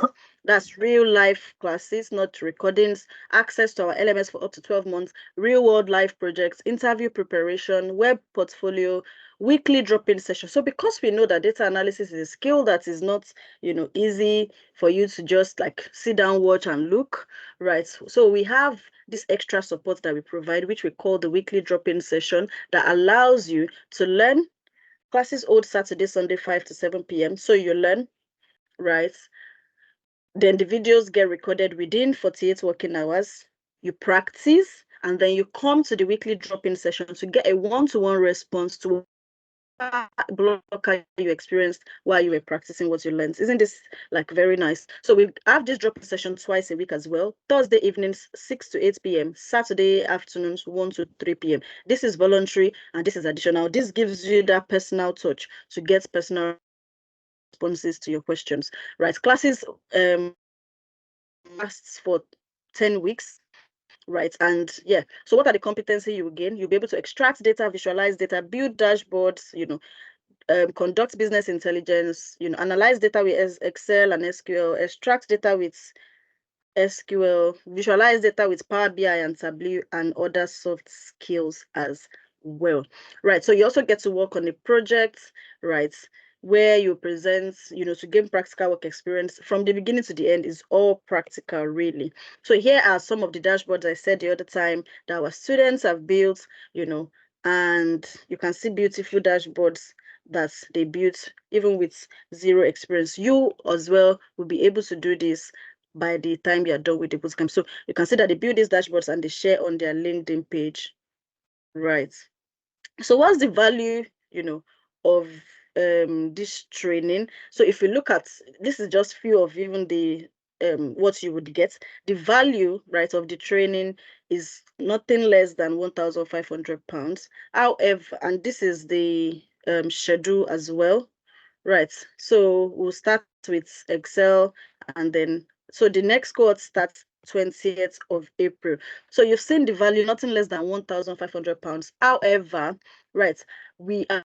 S1: that's real life classes, not recordings, access to our LMS for up to 12 months, real world life projects, interview preparation, web portfolio, weekly drop-in session. So because we know that data analysis is a skill that is not, easy for you to just like sit down, watch and look, right? So we have this extra support that we provide, which we call the weekly drop-in session, that allows you to learn. Classes hold Saturday, Sunday, 5 to 7 p.m. So you learn, right? Then the videos get recorded within 48 working hours. You practice, and then you come to the weekly drop-in session to get a one-to-one response to blocker you experienced while you were practicing what you learned. Isn't this like very nice? So we have this drop-in session twice a week as well. Thursday evenings, 6 to 8 p.m. Saturday afternoons, 1 to 3 p.m. This is voluntary and this is additional. This gives you that personal touch to get personal responses to your questions, right? Classes lasts for 10 weeks. Right. And yeah, so what are the competency you will gain? You'll be able to extract data, visualize data, build dashboards, conduct business intelligence, analyze data with Excel and SQL, extract data with SQL, visualize data with Power BI and Tableau, and other soft skills as well. Right. So you also get to work on a project, right, where you present, to gain practical work experience from the beginning to the end. Is all practical, really. So here are some of the dashboards I said the other time that our students have built, and you can see beautiful dashboards that they built even with zero experience. You as well will be able to do this by the time you're done with the bootcamp. So you can see that they build these dashboards and they share on their LinkedIn page, right? So what's the value, of this training? So if you look at, this is just few of even the what you would get. The value, right, of the training is nothing less than £1,500. However, and this is the schedule as well, right? So we'll start with Excel, and then so the next cohort starts 20th of April. So you've seen the value, nothing less than £1,500. However, right, we are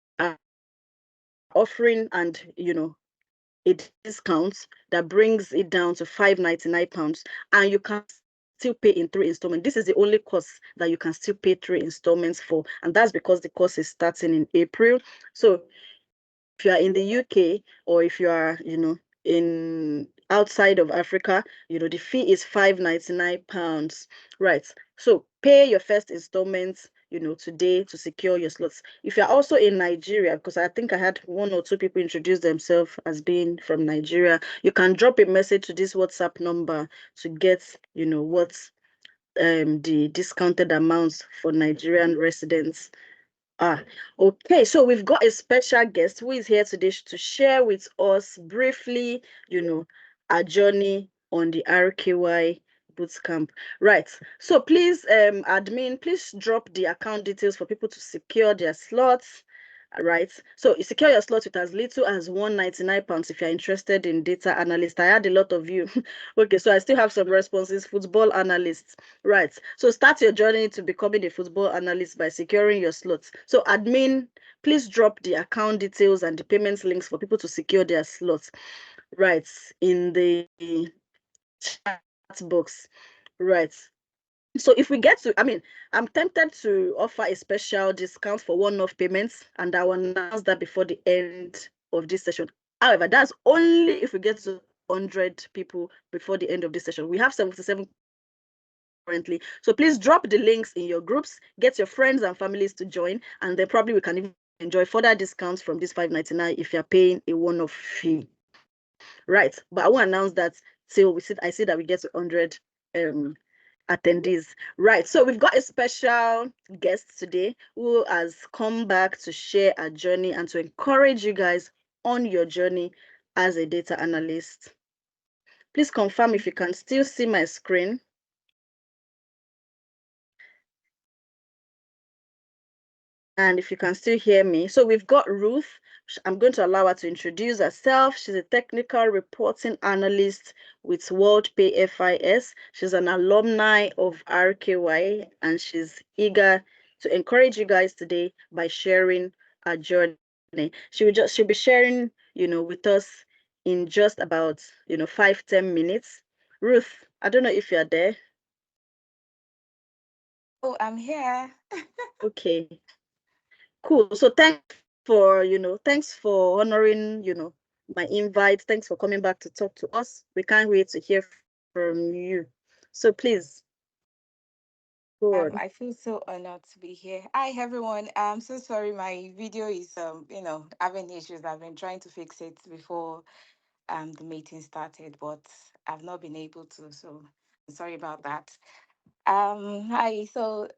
S1: offering a discount that brings it down to £599, and you can still pay in 3 installments. This is the only course that you can still pay 3 installments for, and that's because the course is starting in April. So if you are in the UK, or if you are, in outside of Africa, the fee is £599, right? So pay your first installment, today to secure your slots. If you're also in Nigeria, because I think I had 1 or 2 people introduce themselves as being from Nigeria, you can drop a message to this WhatsApp number to get, what the discounted amounts for Nigerian residents. Okay, so we've got a special guest who is here today to share with us briefly, our journey on the RKY bootcamp. Right. So please, admin, please drop the account details for people to secure their slots. Right. So you secure your slot with as little as £199 if you're interested in data analyst. I had a lot of you. Okay, so I still have some responses. Football analysts. Right. So start your journey to becoming a football analyst by securing your slots. So admin, please drop the account details and the payments links for people to secure their slots. Right. In the chat box. Right. So if we get to, I'm tempted to offer a special discount for one-off payments, and I will announce that before the end of this session. However, that's only if we get to 100 people before the end of this session. We have 77 currently. So please drop the links in your groups, get your friends and families to join, and then probably we can even enjoy further discounts from this $599 if you're paying a one-off fee. Right. But I won't announce that till I see that we get to 100 attendees. Right. So we've got a special guest today who has come back to share a journey and to encourage you guys on your journey as a data analyst. Please confirm if you can still see my screen. And if you can still hear me. So we've got Ruth. I'm going to allow her to introduce herself. She's a technical reporting analyst with WorldPay FIS. She's an alumni of RKY, and she's eager to encourage you guys today by sharing her journey She'll be sharing, with us in just about 5-10 minutes. Ruth, I don't know if you're there.
S2: Oh, I'm here.
S1: Okay, cool. So thanks for honoring, my invite. Thanks for coming back to talk to us. We can't wait to hear from you. So please go on.
S2: I feel so honored to be here. Hi everyone. I'm so sorry my video is having issues. I've been trying to fix it before the meeting started, but I've not been able to. So I'm sorry about that. Hi. So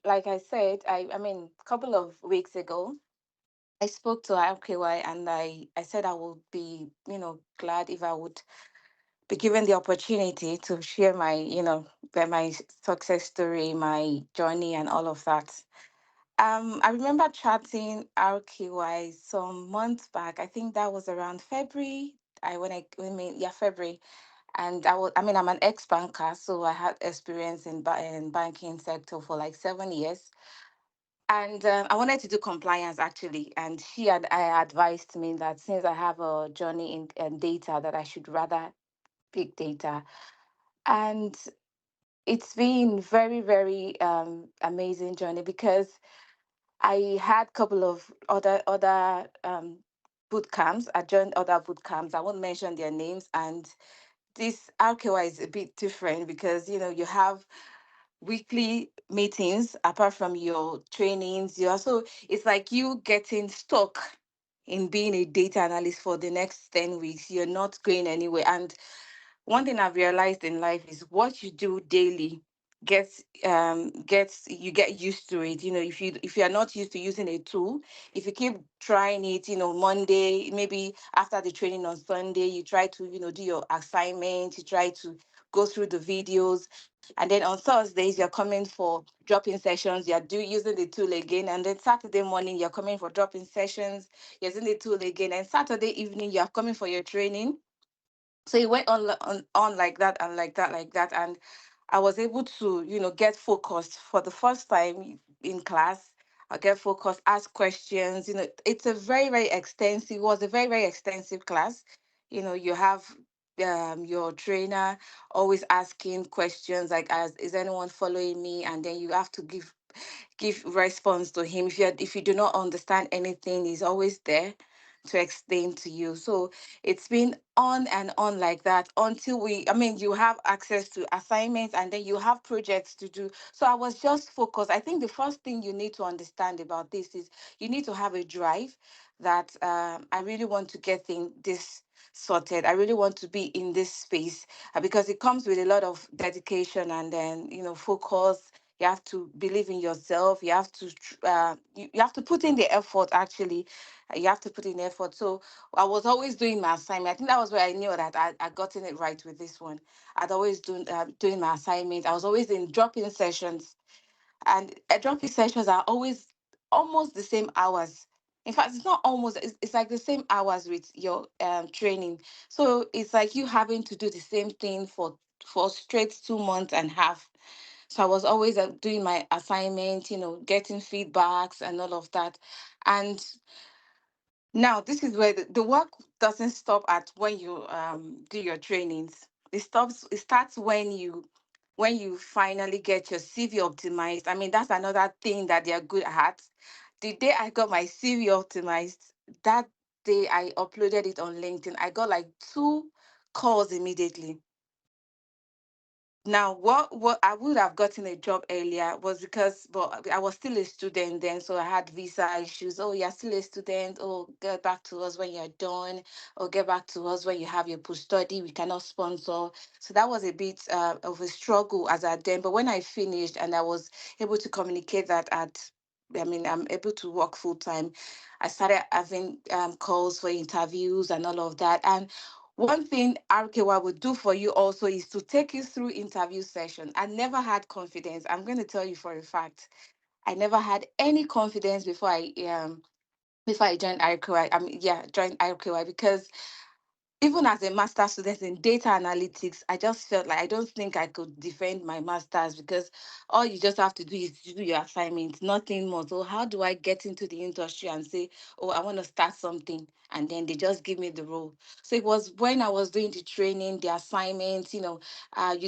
S2: like I said, I mean a couple of weeks ago I spoke to RKY and I said I would be, glad if I would be given the opportunity to share my, my success story, my journey, and all of that. I remember chatting RKY some months back. I think that was around February. I mean, yeah, February. And I'm an ex-banker, so I had experience in banking sector for like 7 years. And I wanted to do compliance actually. And I advised me that since I have a journey in data, that I should rather pick data. And it's been very, very amazing journey because I had a couple of other boot camps. I joined other boot camps. I won't mention their names. And this RKY is a bit different because you have weekly meetings apart from your trainings. You also it's like you getting stuck in being a data analyst for the next 10 weeks. You're not going anywhere. And one thing I've realized in life is what you do daily gets you get used to it. If you are not used to using a tool, if you keep trying it, Monday, maybe after the training on Sunday, you try to, do your assignment, you try to go through the videos, and then on Thursdays you're coming for drop-in sessions, using the tool again, and then Saturday morning you're coming for drop-in sessions, you're using the tool again, and Saturday evening you're coming for your training. So it went on like that and like that, like that. And I was able to, get focused for the first time in class. I get focused, ask questions. It's a very, very extensive, it was a very, very extensive class. You have your trainer always asking questions like, as is anyone following me? And then you have to give response to him. If you do not understand anything, he's always there to explain to you. So it's been on and on like that until you have access to assignments and then you have projects to do. So I was just focused. I think the first thing you need to understand about this is you need to have a drive that I really want to get this sorted. I really want to be in this space because it comes with a lot of dedication and then, focus. You have to believe in yourself. You have to you have to put in the effort actually. You have to put in effort. So I was always doing my assignment. I think that was where I knew that I gotten it right with this one. I'd always doing my assignment. I was always in drop-in sessions, and drop-in sessions are always almost the same hours. In fact, it's not almost. It's like the same hours with your training. So it's like you having to do the same thing for straight 2 months and half. So I was always doing my assignment, getting feedbacks and all of that. And now, this is where the work doesn't stop at when you do your trainings. It starts when you finally get your CV optimized. I mean, that's another thing that they are good at. The day I got my CV optimized, that day I uploaded it on LinkedIn, I got like 2 calls immediately. Now, what I would have gotten a job earlier was because, but I was still a student then, so I had visa issues. Oh, you're still a student. Oh, get back to us when you're done, or get back to us when you have your post study. We cannot sponsor. So that was a bit of a struggle as at then. But when I finished and I was able to communicate that I'm able to work full time. I started having calls for interviews and all of that. And one thing RKY would do for you also is to take you through interview session. I never had confidence. I'm going to tell you for a fact. I never had any confidence before I joined RKY. Joined RKY because even as a master student in data analytics, I just felt like I don't think I could defend my masters, because all you just have to do is do your assignment, nothing more. So how do I get into the industry and say, oh, I want to start something, and then they just give me the role? So it was when I was doing the training, the assignments, you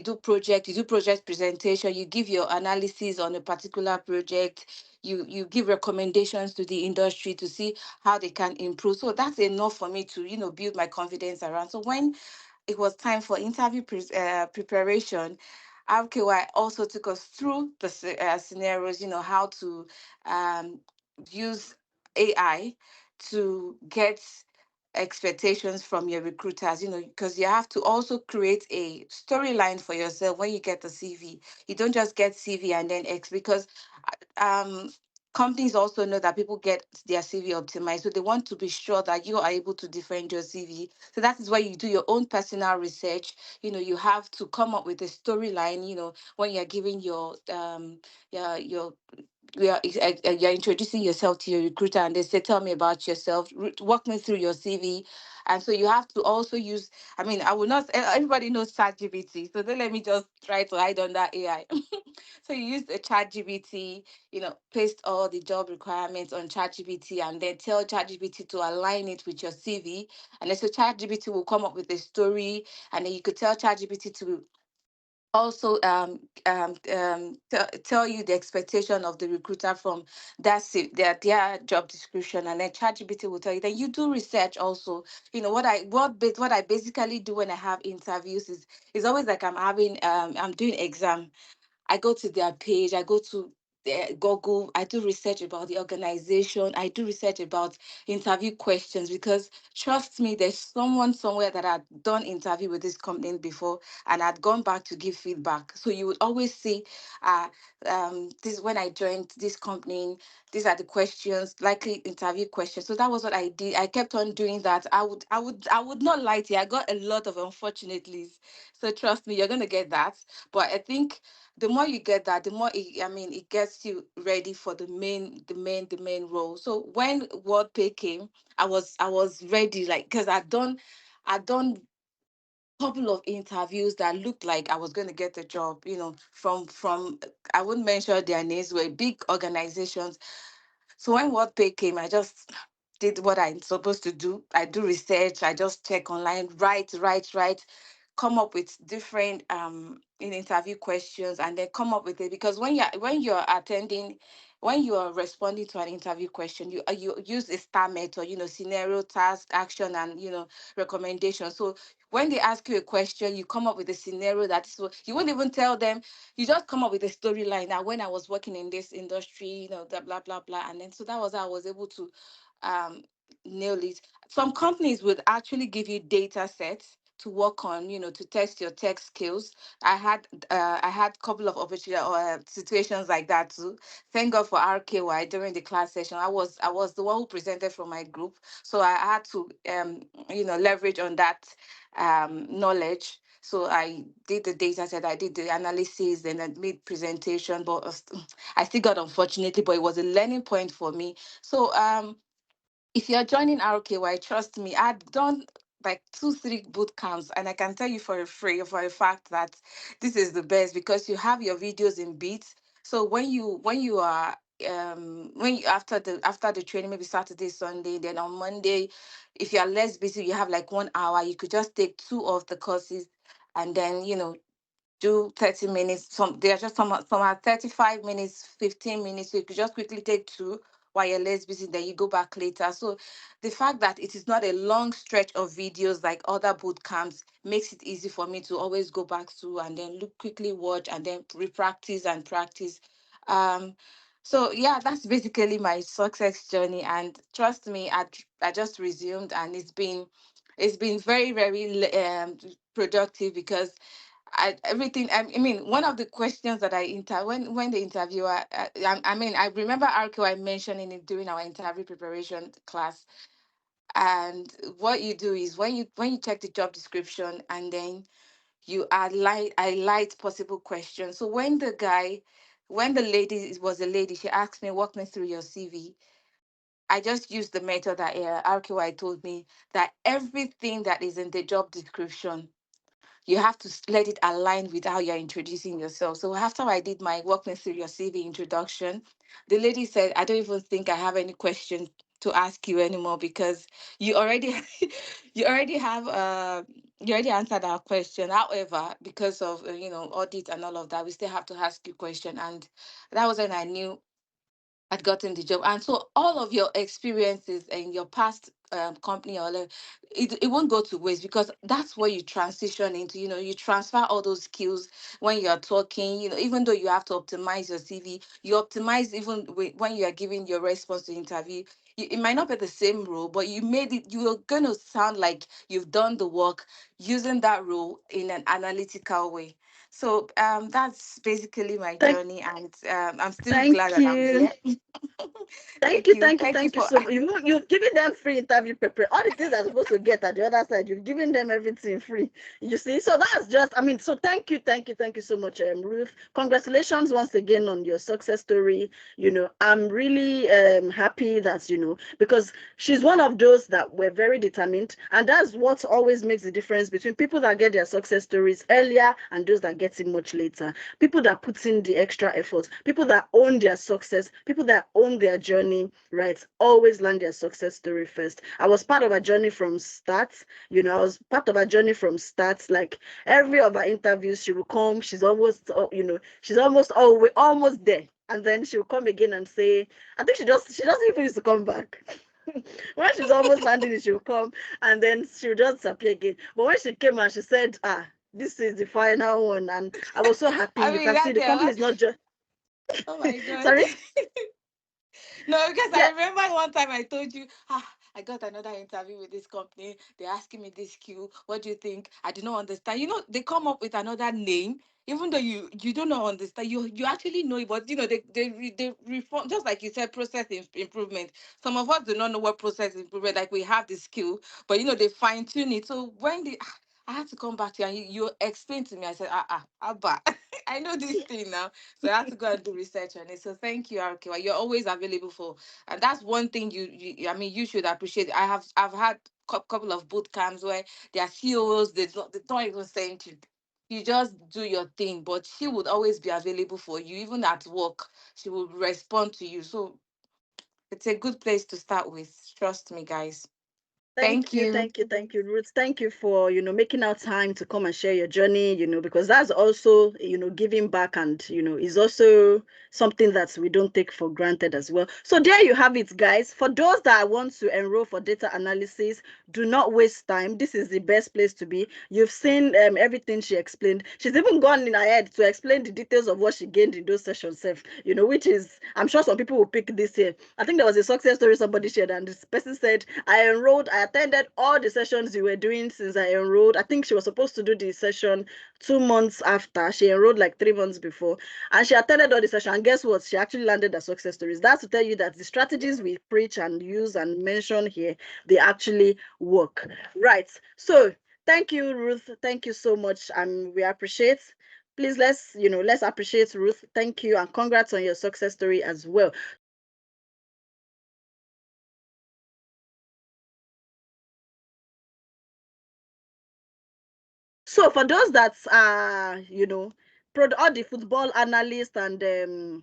S2: do project presentation, you give your analysis on a particular project, you give recommendations to the industry to see how they can improve. So that's enough for me to, build my confidence around. So when it was time for interview preparation, RKY also took us through the scenarios, how to um, use AI to get expectations from your recruiters, because you have to also create a storyline for yourself when you get the CV. You don't just get CV and then because um companies also know that people get their CV optimized, so they want to be sure that you are able to defend your CV. So that is why you do your own personal research. You have to come up with a storyline, when you're giving your you're introducing yourself to your recruiter, and they say, tell me about yourself, walk me through your CV. And so you have to also use, I mean, I will not, everybody knows ChatGPT, so don't let me just try to hide under AI. So you use the ChatGPT, paste all the job requirements on ChatGPT, and then tell ChatGPT to align it with your CV. And then so ChatGPT will come up with a story, and then you could tell ChatGPT to also tell you the expectation of the recruiter from their job description, and then ChatGPT will tell you. Then you do research also. What I basically do when I have interviews is always like I'm doing exam. I go to their page, I go to Google, I do research about the organization, I do research about interview questions, because trust me, there's someone somewhere that had done interview with this company before and had gone back to give feedback. So you would always see, uh, this when I joined this company, these are the questions, likely interview questions. So that was what I did. I kept on doing that. I would not lie to you. I got a lot of unfortunately. So trust me, you're gonna get that. But I think the more you get that, the more it gets you ready for the main role. So when WordPay came, I was ready, like, because I'd done couple of interviews that looked like I was going to get the job, from I wouldn't mention their names, were big organizations. So when WordPay came, I just did what I'm supposed to do. I do research. I just check online, write, come up with different in interview questions, and then come up with it. Because when you are responding to an interview question, you use a star method, scenario, task, action, and recommendation. So when they ask you a question, you come up with a scenario that is what you won't even tell them. You just come up with a storyline. Now, when I was working in this industry, blah blah blah blah, and then so that was how I was able to um nail it. Some companies would actually give you data sets to work on, to test your tech skills. I had a couple of opportunity situations like that too. Thank God for RKY during the class session. I was the one who presented from my group, so I had to leverage on that knowledge. So I did the data set, I did the analysis, then I made presentation, but I still got unfortunately, but it was a learning point for me. So if you're joining RKY, trust me, I've done like 2, 3 boot camps, and I can tell you for a fact that this is the best, because you have your videos in beats. So when you are when you after the training, maybe Saturday, Sunday, then on Monday, if you are less busy, you have like 1 hour, you could just take two of the courses, and then do 30 minutes. They are just some are 35 minutes, 15 minutes. So you could just quickly take two while you're less busy, then you go back later. So the fact that it is not a long stretch of videos like other boot camps makes it easy for me to always go back to, and then look, quickly watch, and then re-practice and practice. Um so yeah, that's basically my success journey. And trust me, I just resumed, and it's been very, very productive, because I mean, one of the questions that when the interviewer, I remember RKY mentioning it during our interview preparation class. And what you do is when you check the job description, and then you highlight possible questions. So when the lady, it was a lady, she asked me, walk me through your CV. I just used the method that RKY told me, that everything that is in the job description, you have to let it align with how you're introducing yourself. So after I did my walk me through your CV introduction, the lady said, I don't even think I have any questions to ask you anymore, because you already you already have you already answered our question. However, because of audit and all of that, we still have to ask you question. And that was when I knew had gotten the job. And so all of your experiences and your past company, or it won't go to waste, because that's where you transition into. You transfer all those skills when you're talking. Even though you have to optimize your CV, you optimize even when you are giving your response to interview. It might not be the same role, but you made it. You are going to sound like you've done the work using that role in an analytical way. So that's basically my
S1: Thank,
S2: journey, and I'm still glad
S1: thank
S2: that I'm
S1: you.
S2: here.
S1: Thank
S2: Thank
S1: you,
S2: you.
S1: thank you,
S2: Thank you
S1: thank you
S2: for.
S1: so much. You've given them free interview paper. All the things they're supposed to get at the other side, you've given them everything free. You see, so that's just, so thank you, thank you so much, Ruth. Congratulations once again on your success story. I'm really happy that, because she's one of those that were very determined. And that's what always makes the difference between people that get their success stories earlier and those that get it much later. People that put in the extra effort, people that own their success, people that own their journey, right, always learn their success story first. I was part of a journey from start. I was part of a journey from start. Like every of our interviews, she will come. She's almost, she's almost always almost there, and then she'll come again and say, I think she doesn't even used to come back. When she's almost landing, she'll come, and then she'll just disappear again. But when she came and she said, this is the final one, and I was so happy.
S2: I
S1: You
S2: mean,
S1: can see
S2: that
S1: the
S2: there.
S1: company is not just
S2: Oh my god.
S1: sorry.
S2: No, because
S1: Yeah.
S2: I remember one time I told you, I got another interview with this company. They're asking me this skill. What do you think? I do not understand. They come up with another name, even though you don't know understand. You actually know it, but they reform, just like you said, process improvement. Some of us do not know what process improvement. Like, we have the skill, but they fine tune it. So when I had to come back to you and you explained to me. I said, Abba, I know this thing now. So I had to go and do research on it. So thank you, RKY. You're always available for, and that's one thing I mean, you should appreciate. I've had couple of boot camps where there are CEOs, they don't even send you. You just do your thing, but she would always be available for you, even at work. She would respond to you. So it's a good place to start with. Trust me, guys. Thank
S1: Thank you,
S2: you.
S1: thank you, thank you, Ruth. Thank you for, making out time to come and share your journey, because that's also, giving back, and, is also something that we don't take for granted as well. So there you have it, guys. For those that want to enroll for data analysis, do not waste time. This is the best place to be. You've seen everything she explained. She's even gone in ahead to explain the details of what she gained in those sessions, which is, I'm sure some people will pick this here. I think there was a success story somebody shared, and this person said, I attended all the sessions you were doing since I enrolled. I think she was supposed to do the session 2 months after. She enrolled like 3 months before. And she attended all the session. And guess what? She actually landed the success stories. That's to tell you that the strategies we preach and use and mention here, they actually work. Right. So thank you, Ruth. Thank you so much. And we appreciate. Please let's appreciate Ruth. Thank you, and congrats on your success story as well. So for those that are, all the football analysts and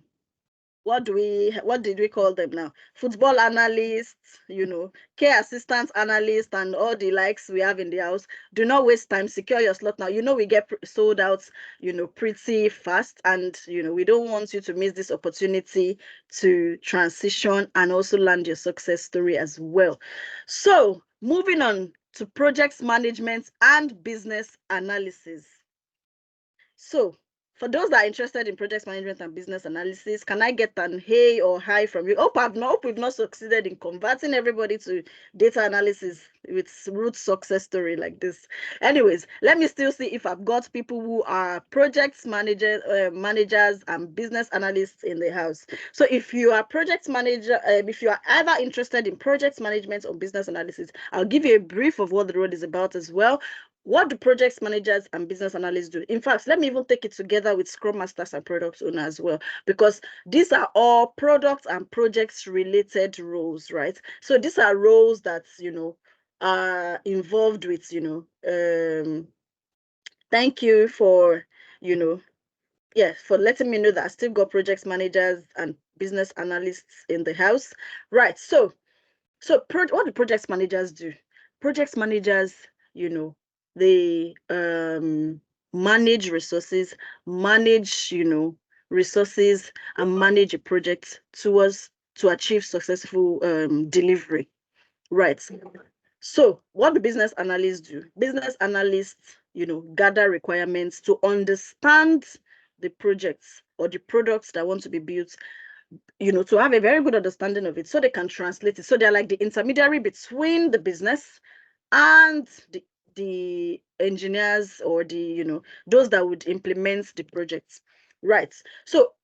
S1: what did we call them now? Football analysts, care assistants analysts, and all the likes we have in the house. Do not waste time. Secure your slot now. We get sold out, pretty fast, and we don't want you to miss this opportunity to transition and also land your success story as well. So moving on to projects management and business analysis. So, for those that are interested in project management and business analysis, can I get an hey or hi from you? Hope we've not succeeded in converting everybody to data analysis with root success story like this. Anyways, let me still see if I've got people who are project managers and business analysts in the house. So if you are project manager, if you are either interested in project management or business analysis, I'll give you a brief of what the role is about as well. what do project managers and business analysts do? In fact, let me even take it together with Scrum Masters and product owners as well, because these are all products and projects related roles, right? So these are roles that, are involved with, thank you for, for letting me know that I still got project managers and business analysts in the house. Right. So what do project managers do? Project managers, they manage resources, resources and manage a project to achieve successful delivery. Right. So what do business analysts do? Business analysts, gather requirements to understand the projects or the products that want to be built, to have a very good understanding of it so they can translate it. So they're like the intermediary between the business and the engineers or those that would implement the projects. Right. So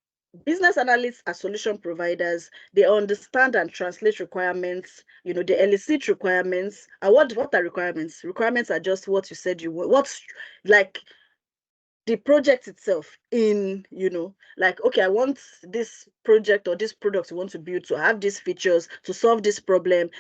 S1: business analysts are solution providers. They understand and translate requirements, they elicit requirements. And what are requirements? Requirements are just what you said you want. What's like the project itself in, like, okay, I want this project or this product you want to build to have these features to solve this problem,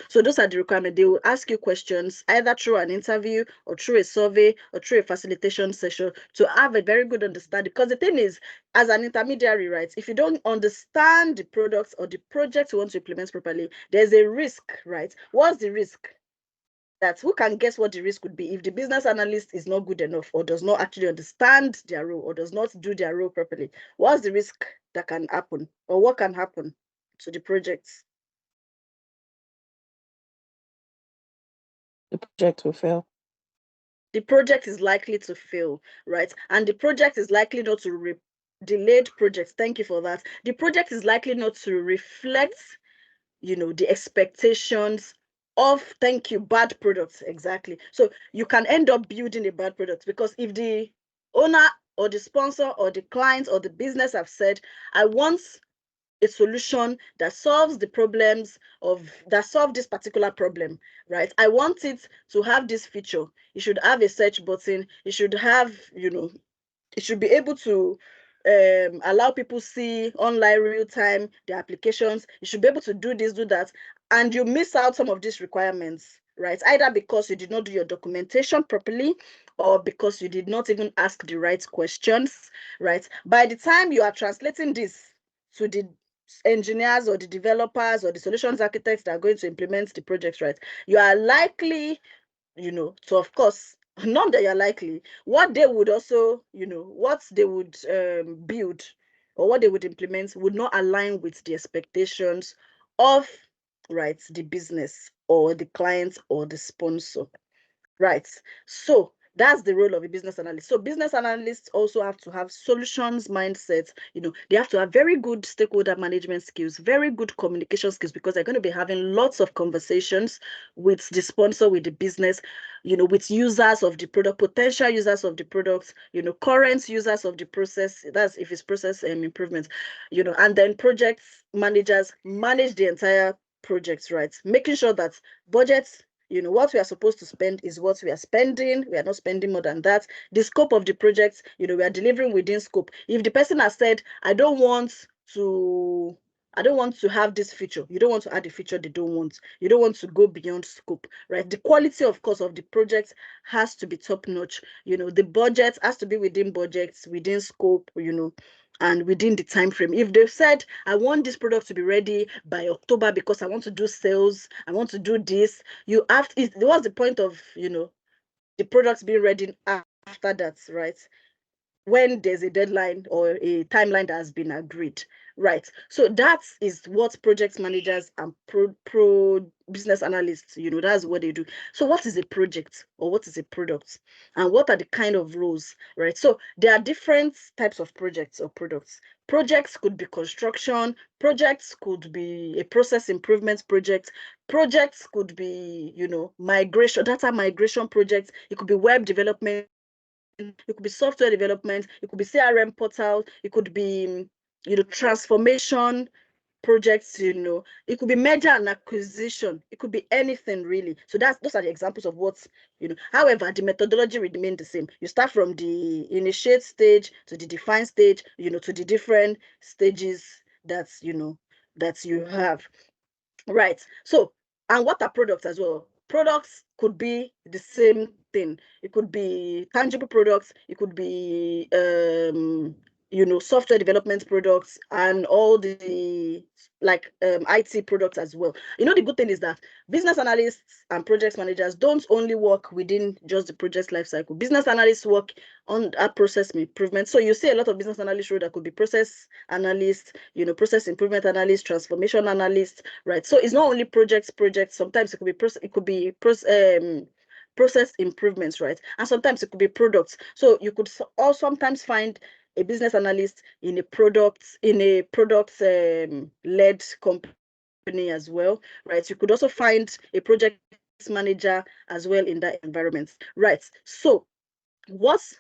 S1: so those are the requirements. They will ask you questions either through an interview or through a survey or through a facilitation session to have a very good understanding. Because the thing is, as an intermediary, right, if you don't understand the products or the project you want to implement properly, there's a risk, right? What's the risk? That who can guess what the risk would be if the business analyst is not good enough or does not actually understand their role or does not do their role properly? What's the risk that can happen, or what can happen to the projects?
S3: The project will fail.
S1: The project is likely to fail, right? And the project is likely not to delayed projects. Thank you for that. The project is likely not to reflect, the expectations of, thank you, bad products. Exactly. So you can end up building a bad product because if the owner or the sponsor or the client or the business have said, I want a solution that solves the problems that solve this particular problem, right? I want it to have this feature. You should have a search button. You should have, it should be able to allow people see online real time the applications. You should be able to do this, do that, and you miss out some of these requirements, right? Either because you did not do your documentation properly or because you did not even ask the right questions, right? By the time you are translating this to the engineers or the developers or the solutions architects that are going to implement the project, right, you are likely, to, of course, not that you're likely, what they would also, what they would build or what they would implement would not align with the expectations of, right, the business or the client or the sponsor. Right. So that's the role of a business analyst. So business analysts also have to have solutions mindset. They have to have very good stakeholder management skills, very good communication skills, because they're going to be having lots of conversations with the sponsor, with the business, with users of the product, potential users of the products, current users of the process. That's if it's process improvements, and then project managers manage the entire project, right? Making sure that budgets, what we are supposed to spend is what we are spending. We are not spending more than that. The scope of the project, we are delivering within scope. If the person has said, I don't want to have this feature, you don't want to add the feature they don't want. You don't want to go beyond scope, right? The quality, of course, of the project has to be top notch. The budget has to be within budgets, within scope, and within the time frame. If they've said, I want this product to be ready by October because I want to do sales, I want to do this, what's the point of, the products being ready after that, right? When there's a deadline or a timeline that has been agreed, right? So that is what project managers and pro business analysts, that's what they do. So what is a project or what is a product, and what are the kind of roles, right? So there are different types of projects or products. Projects could be construction, projects could be a process improvement project, projects could be, migration, data migration projects, it could be web development, it could be software development, it could be CRM portal, it could be, transformation projects, you know, it could be merger and acquisition, it could be anything really. So those are the examples of what, you know. However, the methodology will remain the same. You start from the initiate stage to the define stage, you know, to the different stages that, you know, that you have. Right. So, and what are products as well? Products could be the same thing. It could be tangible products. It could be, you know, software development products and all the like IT products as well. You know, the good thing is that business analysts and project managers don't only work within just the project lifecycle. Business analysts work on that process improvement. So you see a lot of business analyst role that could be process analyst, you know, process improvement analyst, transformation analyst, right? So it's not only projects. Sometimes it could be process improvements, right? And sometimes it could be products. So you could also sometimes find a business analyst in a product led company as well, right? You could also find a project manager as well in that environment, right? So what's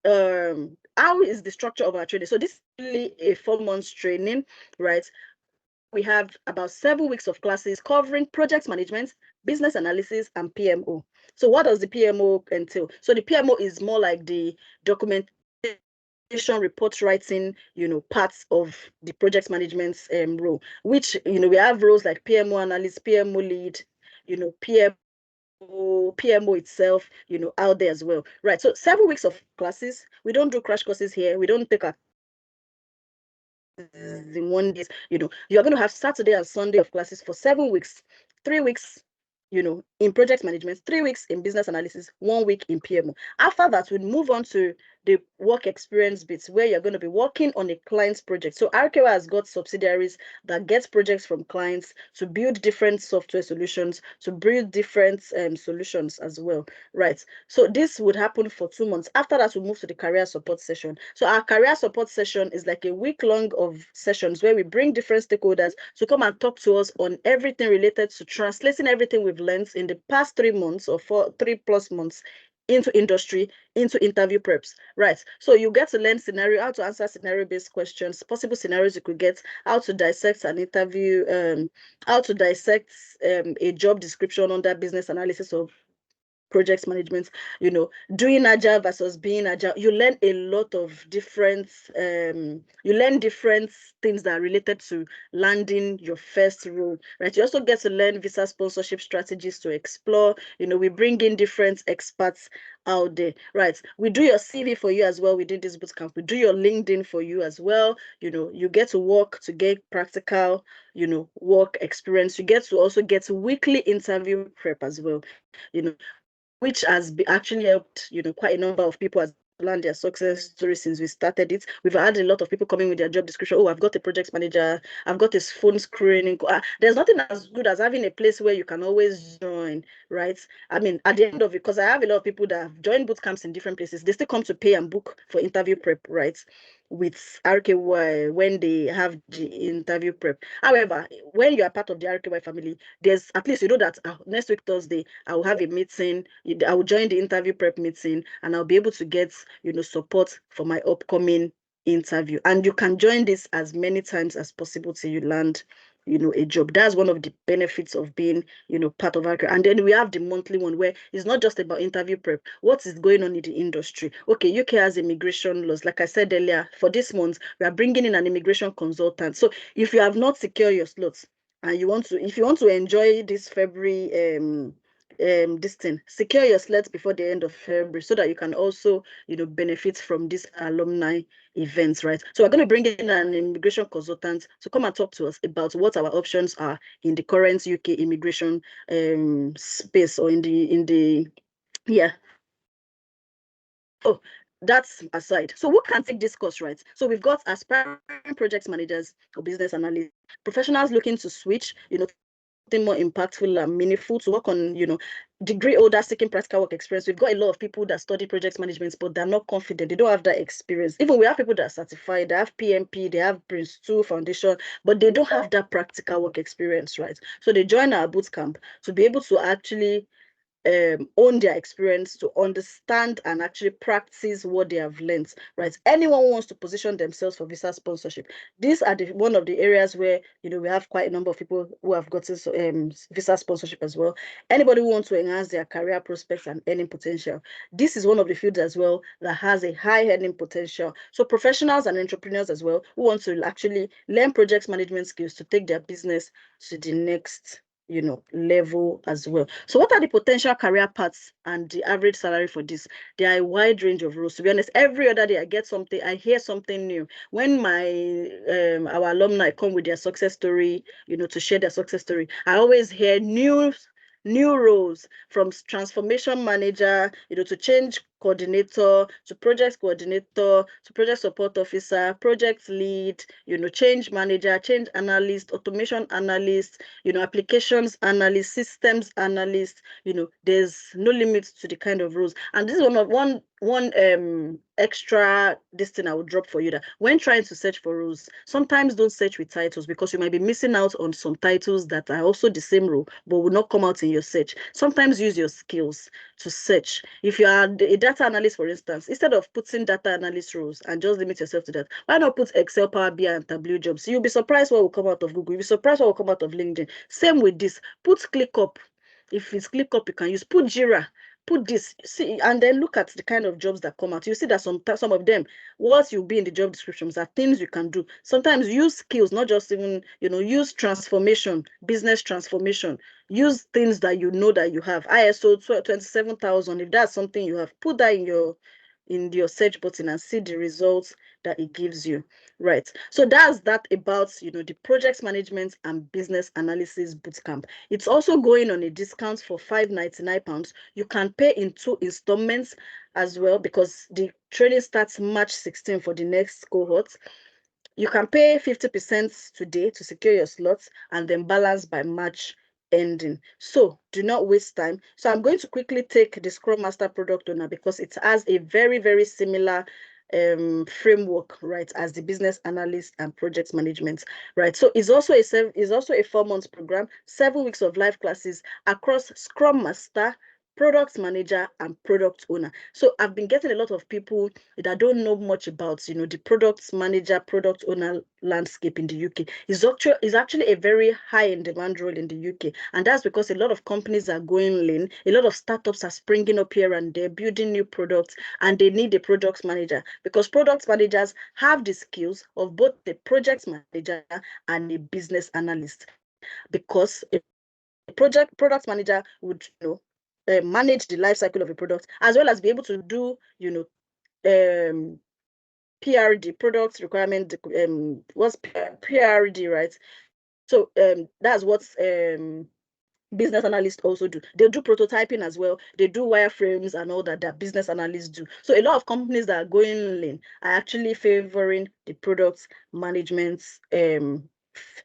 S1: how is the structure of our training? So this is really a 4 months training, right? We have about 7 weeks of classes covering project management, business analysis, and PMO. So what does the PMO entail? So the PMO is more like the documentation, report writing, you know, parts of the project management role, which, you know, we have roles like PMO analyst, PMO lead, you know, PMO itself, you know, out there as well, right? So 7 weeks of classes. We don't do crash courses here. We don't take our in one day. You know, you're going to have Saturday and Sunday of classes for 7 weeks, 3 weeks, you know, in project management, 3 weeks in business analysis, 1 week in PMO. After that, we'll move on to the work experience bits where you're going to be working on a client's project. So RKY has got subsidiaries that get projects from clients to build different software solutions, to build different solutions as well, right? So this would happen for 2 months. After that, we'll move to the career support session. So our career support session is like a week long of sessions where we bring different stakeholders to come and talk to us on everything related to translating everything we've learned in the past 3 months or 3+ months into industry, into interview preps, right? So you get to learn how to answer scenario-based questions, possible scenarios you could get, how to dissect an interview, how to dissect a job description under business analysis or project management, you know, doing agile versus being agile. You learn a lot of different things that are related to landing your first role, right? You also get to learn visa sponsorship strategies to explore. You know, we bring in different experts out there, right? We do your CV for you as well within this bootcamp. We do your LinkedIn for you as well. You know, you get to work to get practical, you know, work experience. You get to also get weekly interview prep as well, you know, which has actually helped, you know, quite a number of people as learn their success stories since we started it. We've had a lot of people coming with their job description. Oh, I've got a project manager. I've got this phone screening. There's nothing as good as having a place where you can always join, right? I mean, at the end of it, because I have a lot of people that have joined boot camps in different places, they still come to pay and book for interview prep, right? With RKY when they have the interview prep. However, when you are part of the RKY family, there's at least you know that next week Thursday I will have a meeting. I will join the interview prep meeting, and I'll be able to get, you know, support for my upcoming interview. And you can join this as many times as possible till you land, you know, a job. That's one of the benefits of being, you know, part of RKY. And then we have the monthly one where it's not just about interview prep. What is going on in the industry? Okay, UK has immigration laws. Like I said earlier, for this month, we are bringing in an immigration consultant. So if you have not secured your slots and if you want to enjoy this February this thing, secure your slots before the end of February so that you can also, you know, benefit from this alumni events, right? So we're going to bring in an immigration consultant to come and talk to us about what our options are in the current UK immigration space, or in the yeah. Oh, that's aside. So who can take this course, right? So we've got aspiring project managers or business analysts, professionals looking to switch, you know, something more impactful and meaningful, to work on, you know, degree holders seeking practical work experience. We've got a lot of people that study project management, but they're not confident. They don't have that experience. Even we have people that are certified, they have PMP, they have Prince 2 foundation, but they don't have that practical work experience, right? So they join our boot camp to be able to actually own their experience, to understand and actually practice what they have learned, right? Anyone who wants to position themselves for visa sponsorship, these are one of the areas where, we have quite a number of people who have gotten visa sponsorship as well. Anybody who wants to enhance their career prospects and earning potential, this is one of the fields as well that has a high earning potential. So professionals and entrepreneurs as well who want to actually learn project management skills to take their business to the next level as well. So what are the potential career paths and the average salary for this? There are a wide range of roles. To be honest, every other day I hear something new. When our alumni come with their success story, to share their success story, I always hear new roles, from transformation manager, to change coordinator, to project coordinator, to project support officer, project lead, change manager, change analyst, automation analyst, applications analyst, systems analyst. There's no limit to the kind of roles. And this is one extra this thing I would drop for you, that when trying to search for roles, sometimes don't search with titles, because you might be missing out on some titles that are also the same role but will not come out in your search. Sometimes use your skills to search. If you are a data analyst, for instance, instead of putting data analyst roles and just limit yourself to that, why not put Excel, Power BI, and Tableau jobs? You'll be surprised what will come out of Google. You'll be surprised what will come out of LinkedIn. Same with this. Put ClickUp. If it's ClickUp, you can use. Put Jira. Put this, see, and then look at the kind of jobs that come out. You see that some of them, what you'll be in the job descriptions are things you can do. Sometimes use skills, not just even, use transformation, business transformation. Use things that that you have. ISO 27000, if that's something you have, put that in your search button and see the results that it gives you. Right. So that's that about the project management and business analysis bootcamp. It's also going on a discount for £599. You can pay in 2 installments as well, because the training starts March 16 for the next cohort. You can pay 50% today to secure your slots and then balance by March ending. So do not waste time. So I'm going to quickly take the Scrum Master Product Owner, because it has a very, very similar framework, right, as the business analyst and project management, right? So it's also a 4-month program, 7 weeks of live classes across Scrum Master, product manager, and product owner. So I've been getting a lot of people that don't know much about the product manager, product owner landscape in the UK. Is actually a very high in demand role in the UK, and that's because a lot of companies are going lean. A lot of startups are springing up here and there, building new products, and they need a product manager, because product managers have the skills of both the project manager and a business analyst. Because a product manager would manage the life cycle of a product, as well as be able to do PRD, product requirement, what's PRD, right? So that's what business analysts also do. They do prototyping as well. They do wireframes and all that business analysts do. So a lot of companies that are going lean are actually favoring the product management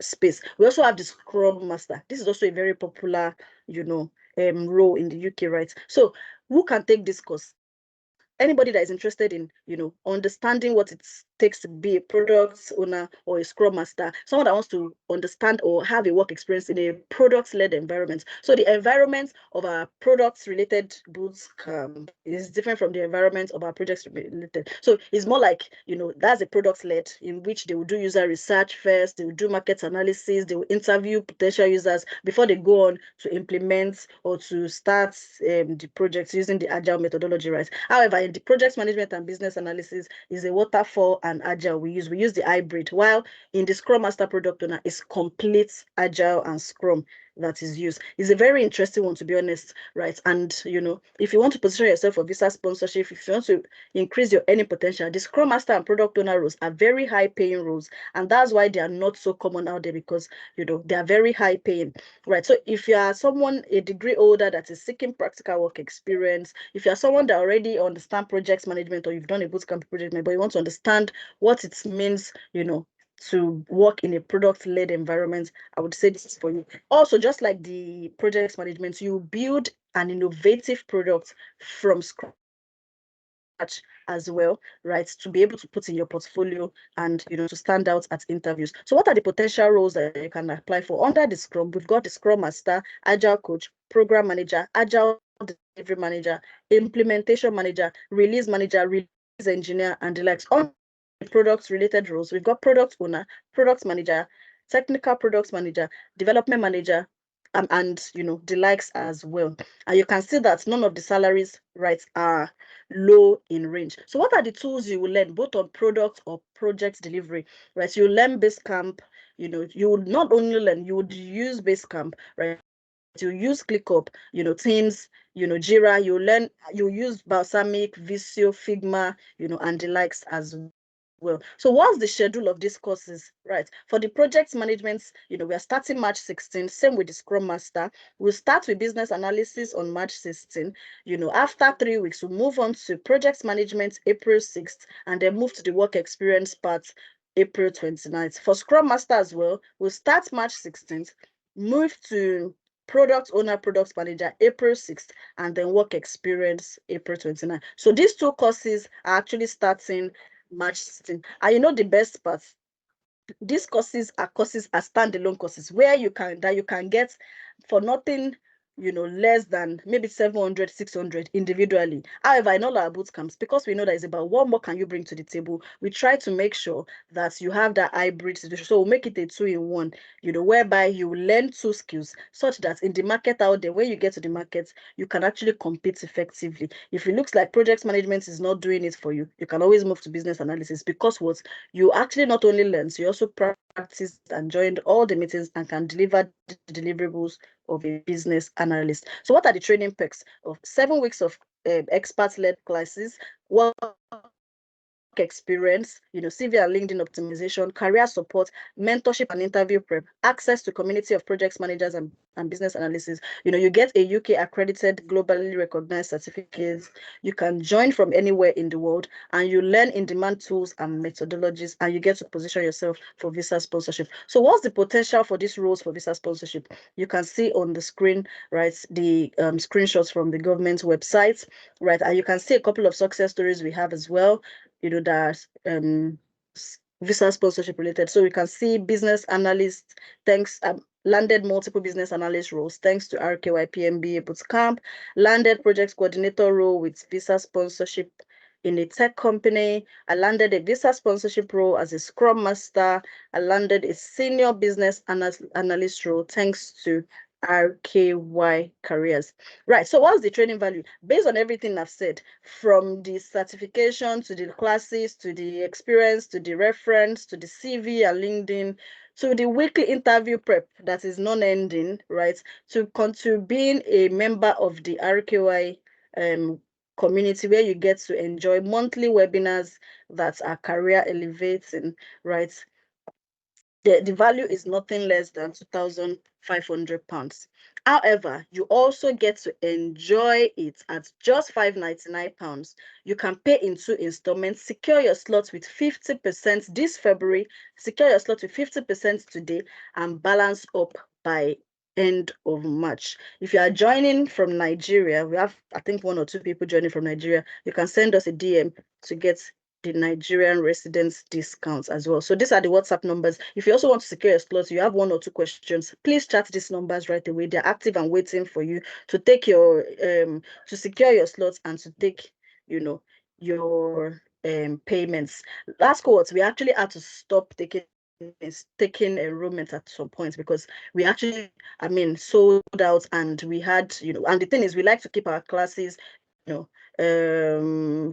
S1: space. We also have the Scrum Master. This is also a very popular, role in the UK, right? So who can take this course? Anybody that is interested in, understanding what it takes to be a product owner or a Scrum Master, someone that wants to understand or have a work experience in a product-led environment. So the environment of our products-related bootcamp is different from the environment of our projects-related. So it's more like, that's a product-led, in which they will do user research first, they will do market analysis, they will interview potential users before they go on to implement or to start the projects using the agile methodology, right? However, in the project management and business analysis is a waterfall and agile we use the hybrid, while in the Scrum Master Product Owner is complete agile and Scrum that is used. It's a very interesting one, to be honest, right? And if you want to position yourself for visa sponsorship, if you want to increase your earning potential, the Scrum Master and Product Owner roles are very high paying roles, and that's why they are not so common out there, because they are very high paying, right? So if you are someone a degree older that is seeking practical work experience, if you are someone that already understands project management, or you've done a bootcamp project management, but you want to understand what it means, to work in a product-led environment, I would say this is for you. Also, just like the project management, you build an innovative product from scratch as well, right, to be able to put in your portfolio and to stand out at interviews. So what are the potential roles that you can apply for under the Scrum? We've got the Scrum Master, Agile Coach, Program Manager, Agile delivery manager, implementation manager, release engineer, and the likes. On the product related roles, we've got product owner, product manager, technical product manager, development manager, and the likes as well. And you can see that none of the salaries, right, are low in range. So what are the tools you will learn both on product or project delivery, right? You learn Basecamp. You would not only learn, you would use Basecamp, right? You use ClickUp, Teams, Jira. You use Balsamic, Visio, Figma, and the likes as well. So what's the schedule of these courses, right? For the project management, we are starting March 16, same with the Scrum Master. We'll start with business analysis on March 16. After 3 weeks, we'll move on to project management April 6th, and then move to the work experience part April 29th. For Scrum Master as well, we'll start March 16th, move to product owner, product manager April 6th, and then work experience April 29th. So these two courses are actually starting March 16th. And the best part, these courses are standalone courses where you can get for nothing, less than maybe 700, 600 individually. However, in all our boot camps, because we know that it's about what more can you bring to the table, we try to make sure that you have that hybrid situation. So we'll make it a 2-in-1, whereby you learn 2 skills such that in the market out there, when you get to the market, you can actually compete effectively. If it looks like project management is not doing it for you, you can always move to business analysis, because what you actually not only learn, so you also practiced and joined all the meetings and can deliver the deliverables of a business analyst. So what are the training perks of 7 weeks of expert-led classes, work experience, CV and LinkedIn optimization, career support, mentorship and interview prep, access to community of project managers and business analysts. You get a UK accredited, globally recognized certificates. You can join from anywhere in the world, and you learn in-demand tools and methodologies, and you get to position yourself for visa sponsorship. So what's the potential for these roles for visa sponsorship? You can see on the screen, right, the screenshots from the government website, right, and you can see a couple of success stories we have as well, that visa sponsorship related. So we can see business analyst, thanks, landed multiple business analyst roles thanks to RKY PMBA Bootcamp, landed project coordinator role with visa sponsorship in a tech company. I landed a visa sponsorship role as a Scrum Master. I landed a senior business analyst role thanks to RKY Careers. Right, so what's the training value? Based on everything I've said, from the certification to the classes, to the experience, to the reference, to the CV and LinkedIn, to the weekly interview prep that is non-ending, right, to being a member of the RKY community, where you get to enjoy monthly webinars that are career elevating, right? The value is nothing less than £2,500. However, you also get to enjoy it at just £599. You can pay in 2 installments. Secure your slot with 50% this February. Secure your slot with 50% today, and balance up by end of March. If you are joining from Nigeria, we have, I think, 1 or 2 people joining from Nigeria. You can send us a DM to get the Nigerian residents discounts as well. So these are the WhatsApp numbers. If you also want to secure your slots, you have 1 or 2 questions, please chat these numbers right away. They're active and waiting for you to take your to secure your slots and to take your payments. Last cohort, we actually had to stop taking enrollment at some point, because we actually, sold out, and we had, and the thing is, we like to keep our classes, what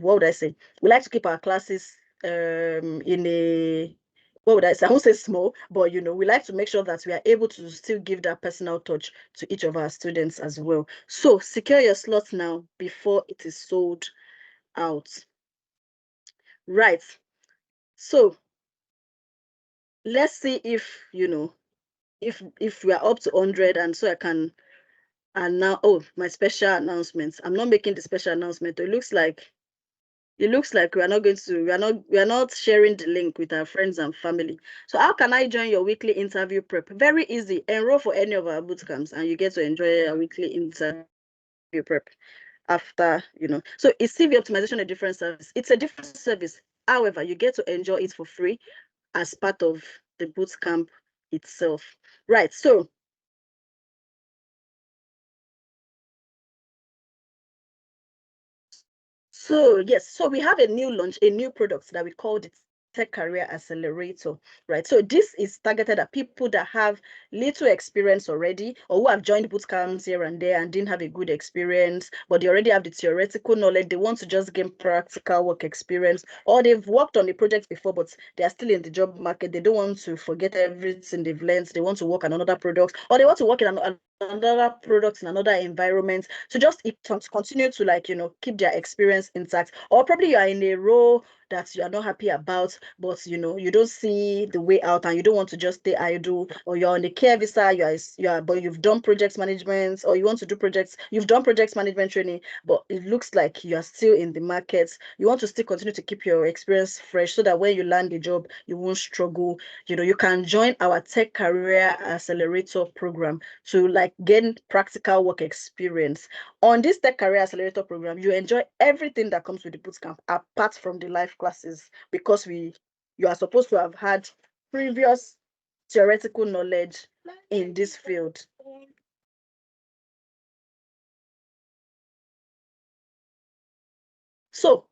S1: would I say? We like to keep our classes in a, what would I say? I won't say small, but we like to make sure that we are able to still give that personal touch to each of our students as well. So secure your slot now before it is sold out. Right. So let's see if if we are up to 100, and so I can. And now, oh, my special announcements. I'm not making the special announcement. It looks like we are not going to, we are not sharing the link with our friends and family. So how can I join your weekly interview prep? Very easy. Enroll for any of our boot camps, and you get to enjoy a weekly interview prep after, So is CV optimization a different service? It's a different service. However, you get to enjoy it for free as part of the boot camp itself. Right. So So yes, so we have a new launch, a new product that we called it Tech Career Accelerator, right? So this is targeted at people that have little experience already, or who have joined boot camps here and there and didn't have a good experience, but they already have the theoretical knowledge. They want to just gain practical work experience, or they've worked on the project before, but they are still in the job market. They don't want to forget everything they've learned. They want to work on another product, or they want to work in another product in another environment. So just continue to, like, keep their experience intact. Or probably you are in a role that you are not happy about, but you don't see the way out and you don't want to just stay idle, or you're on a care visa, but you've done project management, or you want to do projects, you've done project management training, but it looks like you are still in the market. You want to still continue to keep your experience fresh so that when you land a job, you won't struggle. You can join our Tech Career Accelerator program to, like, gain practical work experience. On this Tech Career Accelerator program, you enjoy everything that comes with the bootcamp apart from the live classes, because you are supposed to have had previous theoretical knowledge in this field. So,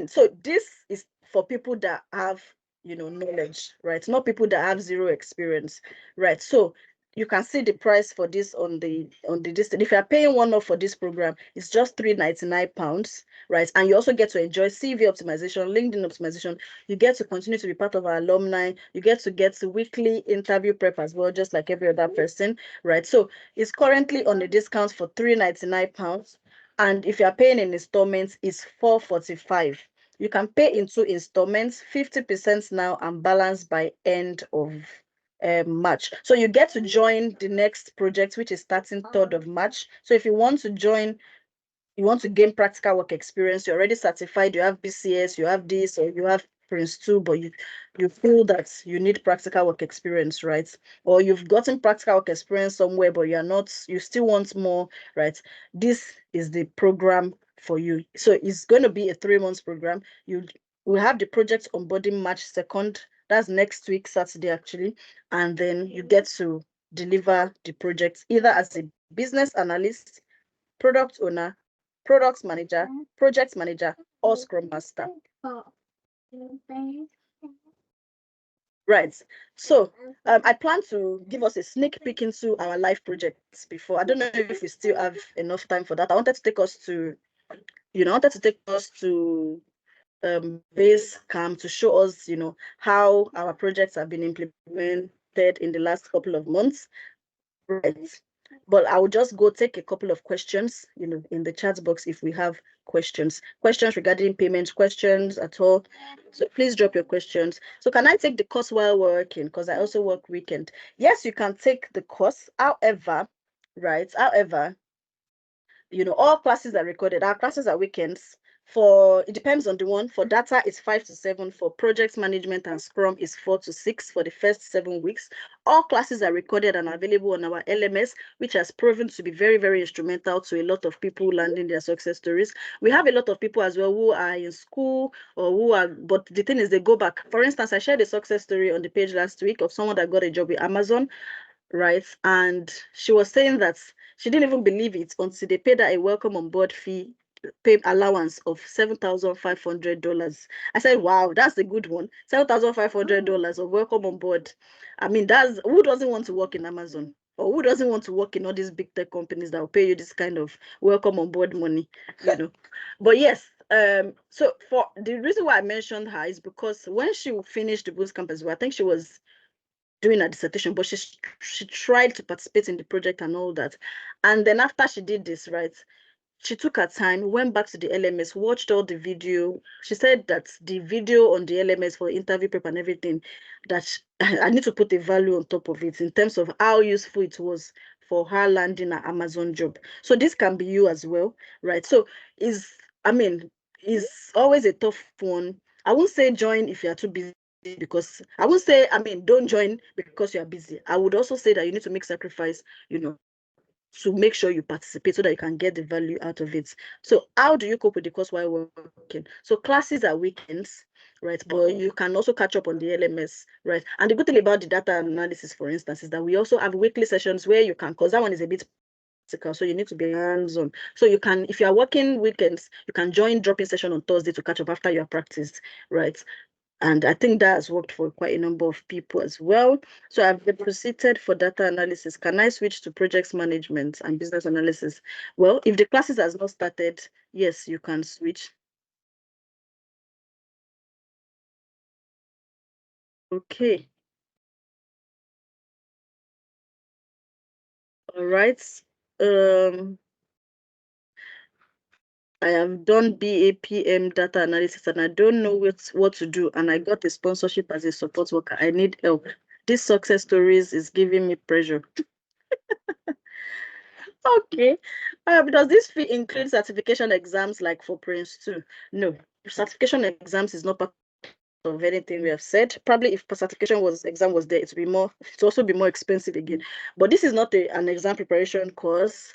S1: so this is for people that have, knowledge, right? Not people that have zero experience, right? So you can see the price for this on the this. If you are paying one off for this program, it's just £399, right? And you also get to enjoy CV optimization, LinkedIn optimization. You get to continue to be part of our alumni. You get to weekly interview prep as well, just like every other person, right? So it's currently on a discount for £399. And if you are paying in installments, it's £445. You can pay in 2 installments, 50% now and balance by end of March. So you get to join the next project, which is starting 3rd of March. So if you want to join, you want to gain practical work experience, you're already certified, you have BCS, you have this, or you have Prince 2, but you feel that you need practical work experience, right? Or you've gotten practical work experience somewhere, but you still want more, right? This is the program for you. So it's going to be a 3 months program. We have the project onboarding March 2nd. That's next week, Saturday, actually. And then you get to deliver the project either as a business analyst, product owner, product manager, project manager, or Scrum Master. Right. So I plan to give us a sneak peek into our live projects before. I don't know if we still have enough time for that. I wanted to take us to, base camp to show us, how our projects have been implemented in the last couple of months. Right. But I will just go take a couple of questions, in the chat box if we have questions regarding payments, questions at all. So please drop your questions. So can I take the course while working? Because I also work weekend. Yes, you can take the course. However, right? However, all classes are recorded. Our classes are weekends. It depends on the one. For data, it's 5 to 7. For project management and Scrum, is 4 to 6 for the first 7 weeks. All classes are recorded and available on our LMS, which has proven to be very, very instrumental to a lot of people landing their success stories. We have a lot of people as well who are in school but the thing is, they go back. For instance, I shared a success story on the page last week of someone that got a job with Amazon, right? And she was saying that she didn't even believe it until they paid her a welcome on board fee, pay allowance of $7,500. I said, wow, that's a good one. $7,500 of welcome on board. That's who doesn't want to work in Amazon? Or who doesn't want to work in all these big tech companies that will pay you this kind of welcome on board money, But yes, so for the reason why I mentioned her is because when she finished the bootcamp as well, I think she was doing her dissertation, but she tried to participate in the project and all that. And then after she did this, right, she took her time, went back to the LMS, watched all the video. She said that the video on the LMS for interview prep and everything, that I need to put a value on top of it in terms of how useful it was for her landing an Amazon job. So this can be you as well, right? So is always a tough one. I won't say join if you are too busy, because I won't say, don't join because you are busy. I would also say that you need to make sacrifice, to make sure you participate so that you can get the value out of it. So how do you cope with the course while working? So classes are weekends, right? But you can also catch up on the LMS, right? And the good thing about the data analysis, for instance, is that we also have weekly sessions where you can, because that one is a bit so you need to be hands-on. So you can, if you are working weekends, you can join drop-in session on Thursday to catch up after you have practiced, right? And I think that has worked for quite a number of people as well. So I've proceeded for data analysis. Can I switch to projects management and business analysis? Well, if the classes has not started, yes, you can switch. Okay. All right. I have done BAPM data analysis and I don't know what to do. And I got a sponsorship as a support worker. I need help. These success stories is giving me pressure. Okay. Does this fee include certification exams like for Prince 2? No. Certification exams is not part of anything we have said. Probably if certification exam was there, it would also be more expensive again. But this is not an exam preparation course.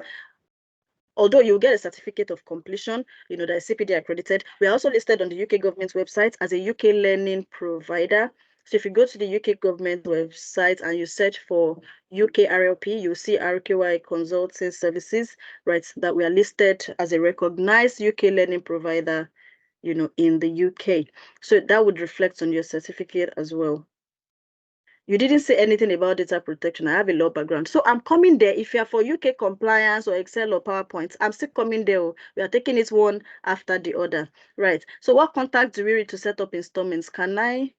S1: Although you get a certificate of completion, that is CPD accredited. We are also listed on the UK government website as a UK learning provider. So if you go to the UK government website and you search for UK RLP, you'll see RKY Consulting Services, right? That we are listed as a recognized UK learning provider, in the UK. So that would reflect on your certificate as well. You didn't say anything about data protection. I have a law background. So I'm coming there. If you're for UK compliance or Excel or PowerPoint, I'm still coming there. We are taking it one after the other. Right. So what contact do we need to set up installments? Can I?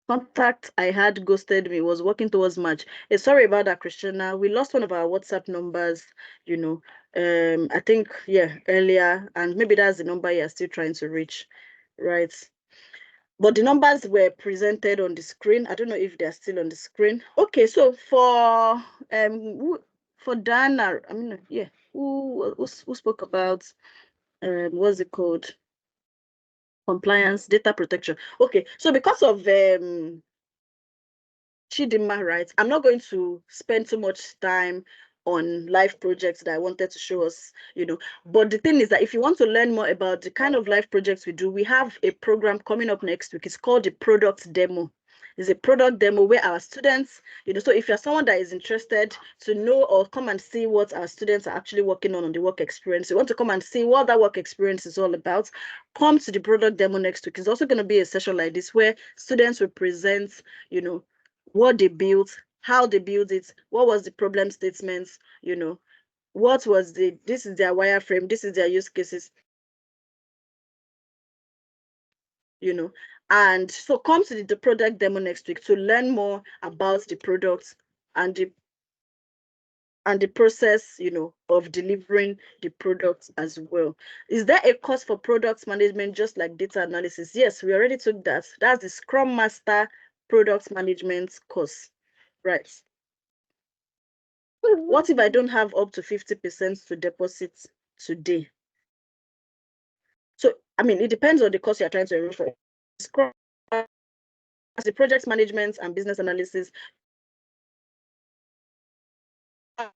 S1: Contact I had ghosted me, was working towards March. Sorry about that, Christiana. We lost one of our WhatsApp numbers, I think, yeah, earlier. And maybe that's the number you're still trying to reach. Right. But the numbers were presented on the screen. I don't know if they're still on the screen. Okay, so for Dana, yeah, who spoke about what's it called? Compliance, data protection. Okay, so because of Chidinma, right? I'm not going to spend too much time on live projects that I wanted to show us, But the thing is that if you want to learn more about the kind of live projects we do, we have a program coming up next week. It's called the product demo. It's a product demo where our students, so if you're someone that is interested to know or come and see what our students are actually working on the work experience, you want to come and see what that work experience is all about, come to the product demo next week. It's also going to be a session like this where students will present, what they built, how they built it, what was the problem statements, what was this is their wireframe, this is their use cases, and so come to the product demo next week to learn more about the products and the process, of delivering the products as well. Is there a course for products management just like data analysis? Yes, we already took that. That's the Scrum Master Products Management course. Right. What if I don't have up to 50% to deposit today? So, it depends on the course you're trying to enroll for. Scrum as the project management and business analysis, if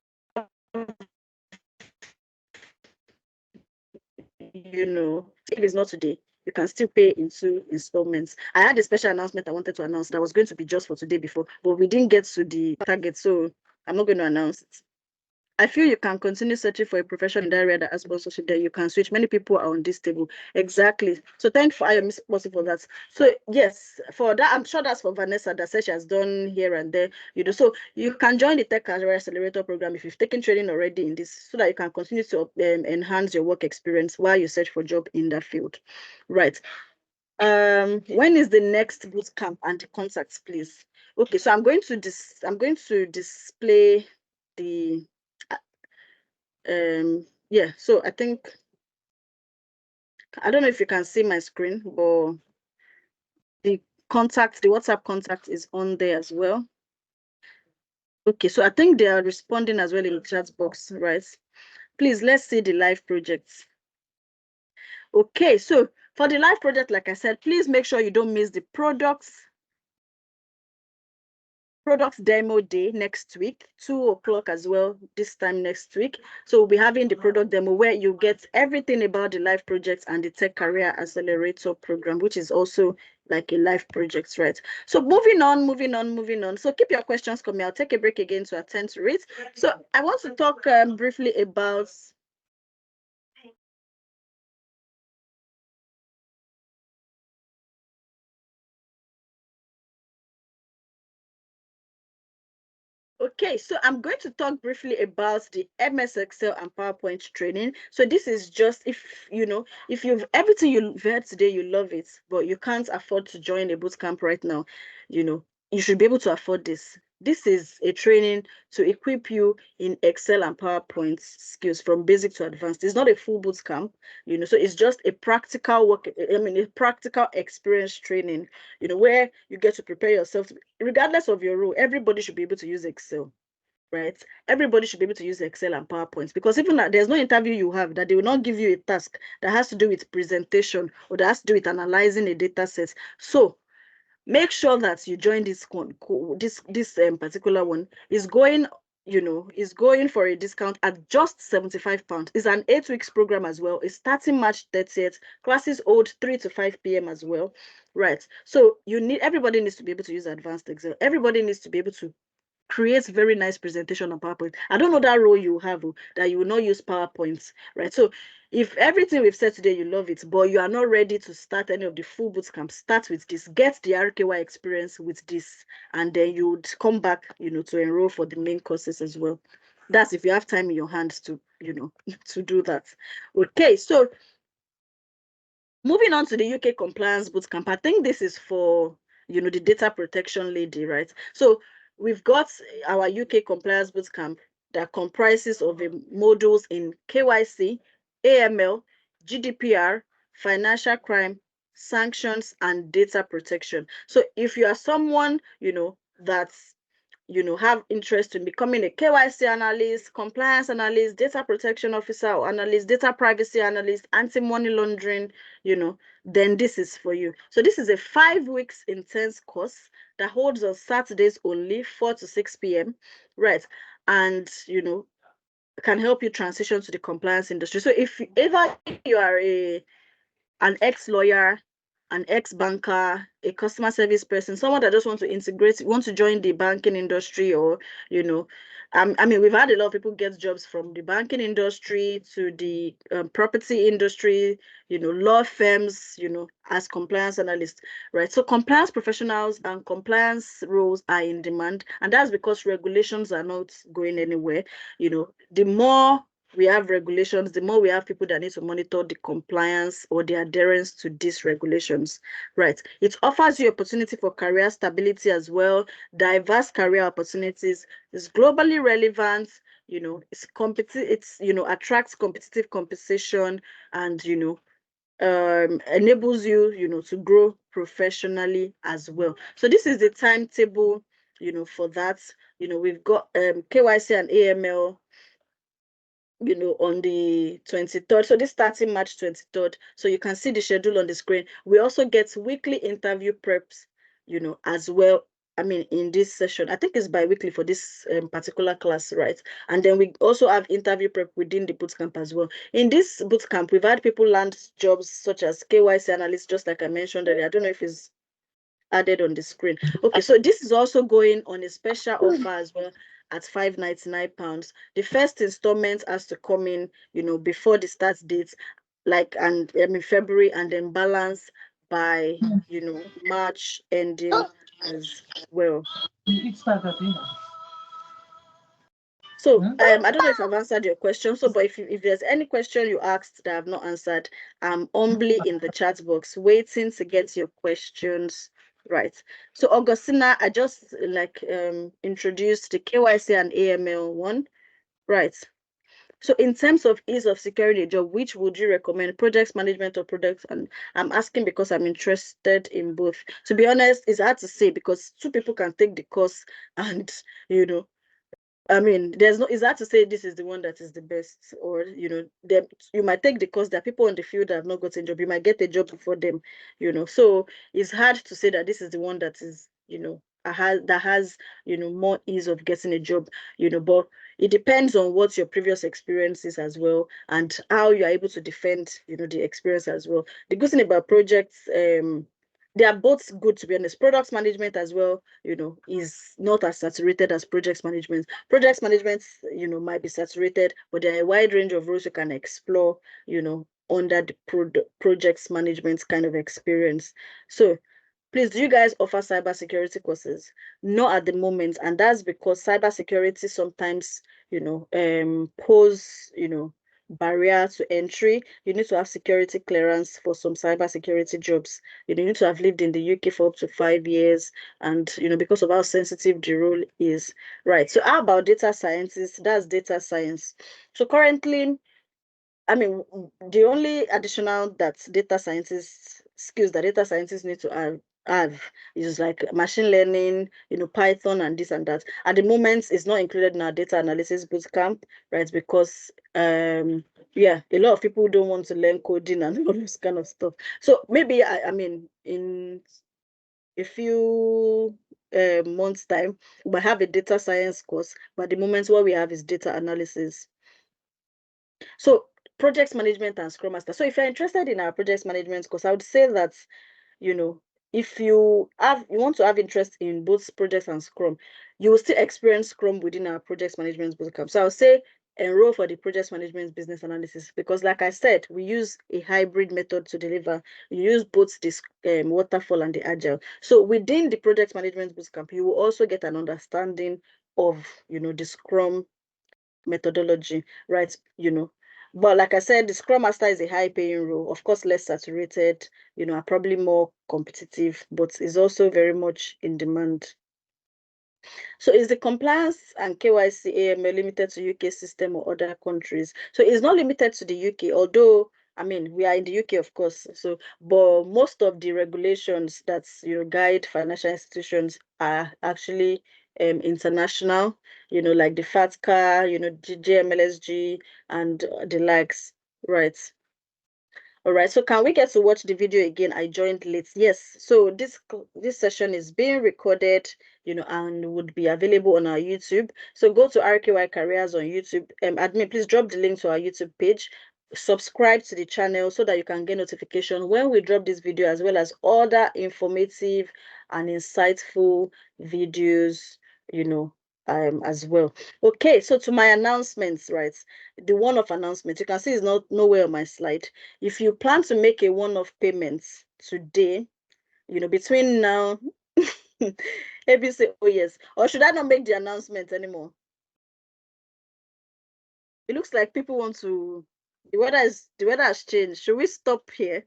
S1: it's not today, you can still pay in 2 installments. I had a special announcement I wanted to announce that was going to be just for today before, but we didn't get to the target, so I'm not going to announce it. I feel you can continue searching for a profession in that area that has sponsorship, then you can switch. Many people are on this table. Exactly. So thank you for Miss Posse for that. So yes, for that, I'm sure that's for Vanessa that says she has done here and there. So you can join the Tech Career Accelerator program if you've taken training already in this, so that you can continue to enhance your work experience while you search for a job in that field. Right. When is the next boot camp and the contacts, please? Okay, so I'm going to display the yeah, so I think I don't know if you can see my screen, but the WhatsApp contact is on there as well. Okay, so I think they are responding as well in the chat box, right? Please, let's see the live projects. Okay, so for the live project, like I said, please make sure you don't miss the products demo day next week, 2:00 as well, this time next week. So we'll be having the product demo where you get everything about the live projects and the Tech Career Accelerator program, which is also like a life project, right? So moving on. So keep your questions coming. I'll take a break again to attend to it. So I want to talk briefly about Okay, so I'm going to talk briefly about the MS Excel and PowerPoint training. So this is just if you've everything you've heard today, you love it, but you can't afford to join a boot camp right now, you should be able to afford this. This is a training to equip you in Excel and PowerPoint skills from basic to advanced. It's not a full boot camp, so it's just a practical work, a practical experience training, where you get to prepare yourself regardless of your role. Everybody should be able to use Excel, right? Everybody should be able to use Excel and PowerPoint, because even there's no interview you have that they will not give you a task that has to do with presentation or that has to do with analyzing a data set. So make sure that you join this particular one. Is going is going for a discount at just £75. It's an 8 weeks program as well. It's starting March 30th. Classes hold 3 to 5 p.m. as well, right? So everybody needs to be able to use advanced Excel. Everybody needs to be able to create very nice presentation on PowerPoint. I don't know that role you have that you will not use PowerPoint, right? So if everything we've said today, you love it, but you are not ready to start any of the full boot camp, start with this. Get the RKY experience with this, and then you would come back, to enroll for the main courses as well. That's if you have time in your hands to, to do that. Okay, so moving on to the UK compliance bootcamp, I think this is for, the data protection lady, right? So we've got our UK compliance bootcamp that comprises of modules in KYC, AML, GDPR, financial crime, sanctions, and data protection. So if you are someone, that's have interest in becoming a KYC analyst, compliance analyst, data protection officer or analyst, data privacy analyst, anti-money laundering, then this is for you. So this is a 5 weeks intense course that holds on Saturdays only, 4 to 6 p.m. Right. And, can help you transition to the compliance industry. So if ever you are an ex-lawyer, an ex-banker, a customer service person, someone that just wants to integrate, want to join the banking industry, or, we've had a lot of people get jobs from the banking industry to the property industry, law firms, as compliance analysts, right? So compliance professionals and compliance roles are in demand, and that's because regulations are not going anywhere. The more we have regulations, the more we have people that need to monitor the compliance or the adherence to these regulations, right? It offers you opportunity for career stability as well, diverse career opportunities, it's globally relevant, it's attracts competitive competition, and, enables you, to grow professionally as well. So this is the timetable, for that. We've got KYC and AML, on the 23rd. So this starting March 23rd. So you can see the schedule on the screen. We also get weekly interview preps, as well. In this session, I think it's bi-weekly for this particular class, right? And then we also have interview prep within the bootcamp as well. In this bootcamp, we've had people land jobs such as KYC analyst, just like I mentioned earlier. I don't know if it's added on the screen. Okay, so this is also going on a special offer as well at £599. The first installment has to come in, before the start date, February, and then balance by, March ending as well. So I don't know if I've answered your question. So, but if there's any question you asked that I've not answered, I'm humbly in the chat box waiting to get your questions right. So Augustina, I just introduced the KYC and AML one, right? So in terms of ease of securing a job, which would you recommend, projects management or products? And I'm asking because I'm interested in both. To be honest, it's hard to say because two people can take the course and, it's hard to say this is the one that is the best, or you might take the course. There are people on the field that have not gotten a job. You might get a job before them, So it's hard to say that this is the one that is, that has, more ease of getting a job, But it depends on what your previous experience is as well, and how you are able to defend, the experience as well. The good thing about projects they are both good, to be honest. Products management as well, is not as saturated as projects management. Projects management, might be saturated, but there are a wide range of roles you can explore, under the projects management kind of experience. So please, do you guys offer cybersecurity courses? Not at the moment, and that's because cybersecurity sometimes, pose, barrier to entry. You need to have security clearance for some cybersecurity jobs. You need to have lived in the UK for up to 5 years, and because of how sensitive the role is. Right. So how about data scientists? That's data science. So currently, I mean, the only additional data scientists skills that data scientists need to have is like machine learning, Python and this and that. At the moment, it's not included in our data analysis bootcamp, right? Because yeah, a lot of people don't want to learn coding and all this kind of stuff. So maybe I mean in a few months time, we might have a data science course, but at the moment what we have is data analysis. So project management and Scrum Master. So if you're interested in our project management course, I would say that, if you want to have interest in both projects and Scrum, you will still experience Scrum within our project management bootcamp. So I would say enroll for the project management business analysis, because like I said, we use a hybrid method to deliver. You use both this waterfall and the agile. So within the project management bootcamp, you will also get an understanding of, the Scrum methodology, right? But like I said, the Scrum Master is a high-paying role, of course, less saturated, are probably more competitive, but is also very much in demand. So is the compliance and KYC AML limited to UK system or other countries? So it's not limited to the UK, although I mean we are in the UK, of course. So, but most of the regulations that guide financial institutions are actually international. Like the FATCA, JMLSG, and the likes, right? All right, so can we get to watch the video again? I joined late. Yes, so this session is being recorded, and would be available on our YouTube. So go to RKY Careers on YouTube. Admin, please drop the link to our YouTube page. Subscribe to the channel so that you can get notification when we drop this video, as well as other informative and insightful videos, as well. Okay, so to my announcements, right? The one-off announcement, you can see it's not nowhere on my slide. If you plan to make a one-off payment today, between now, ABC, oh yes, or should I not make the announcement anymore? It looks like people want to. The weather has changed. Should we stop here?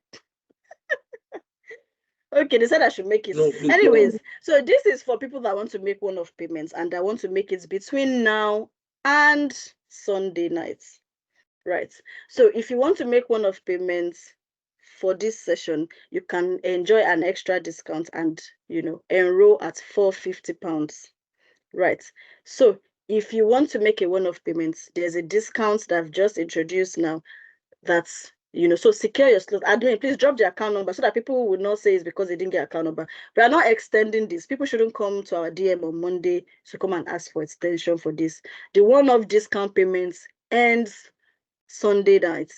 S1: Okay, they said I should make it.
S3: No, please go on.
S1: Anyways, so this is for people that want to make one-off payments and that want to make it between now and Sunday night. Right. So if you want to make one-off payments for this session, you can enjoy an extra discount and, enroll at £450. Right. So if you want to make a one-off payment, there's a discount that I've just introduced now. That's, so secure your slot. Admin, please drop the account number so that people would not say it's because they didn't get account number. We are not extending this. People shouldn't come to our DM on Monday to come and ask for extension for this. The one-off discount payments ends Sunday night,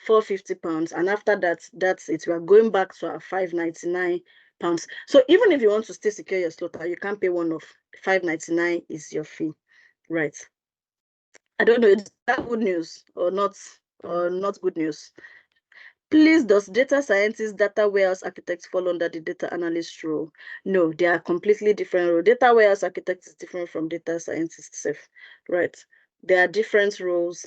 S1: £450, and after that, that's it. We are going back to our £599. So even if you want to still secure your slot, you can't pay one of £599 is your fee, right? I don't know, is that good news or not? Or not good news? Please, does data scientist, data warehouse architect fall under the data analyst role? No, they are completely different role. Data warehouse architect is different from data scientist self, right? There are different roles.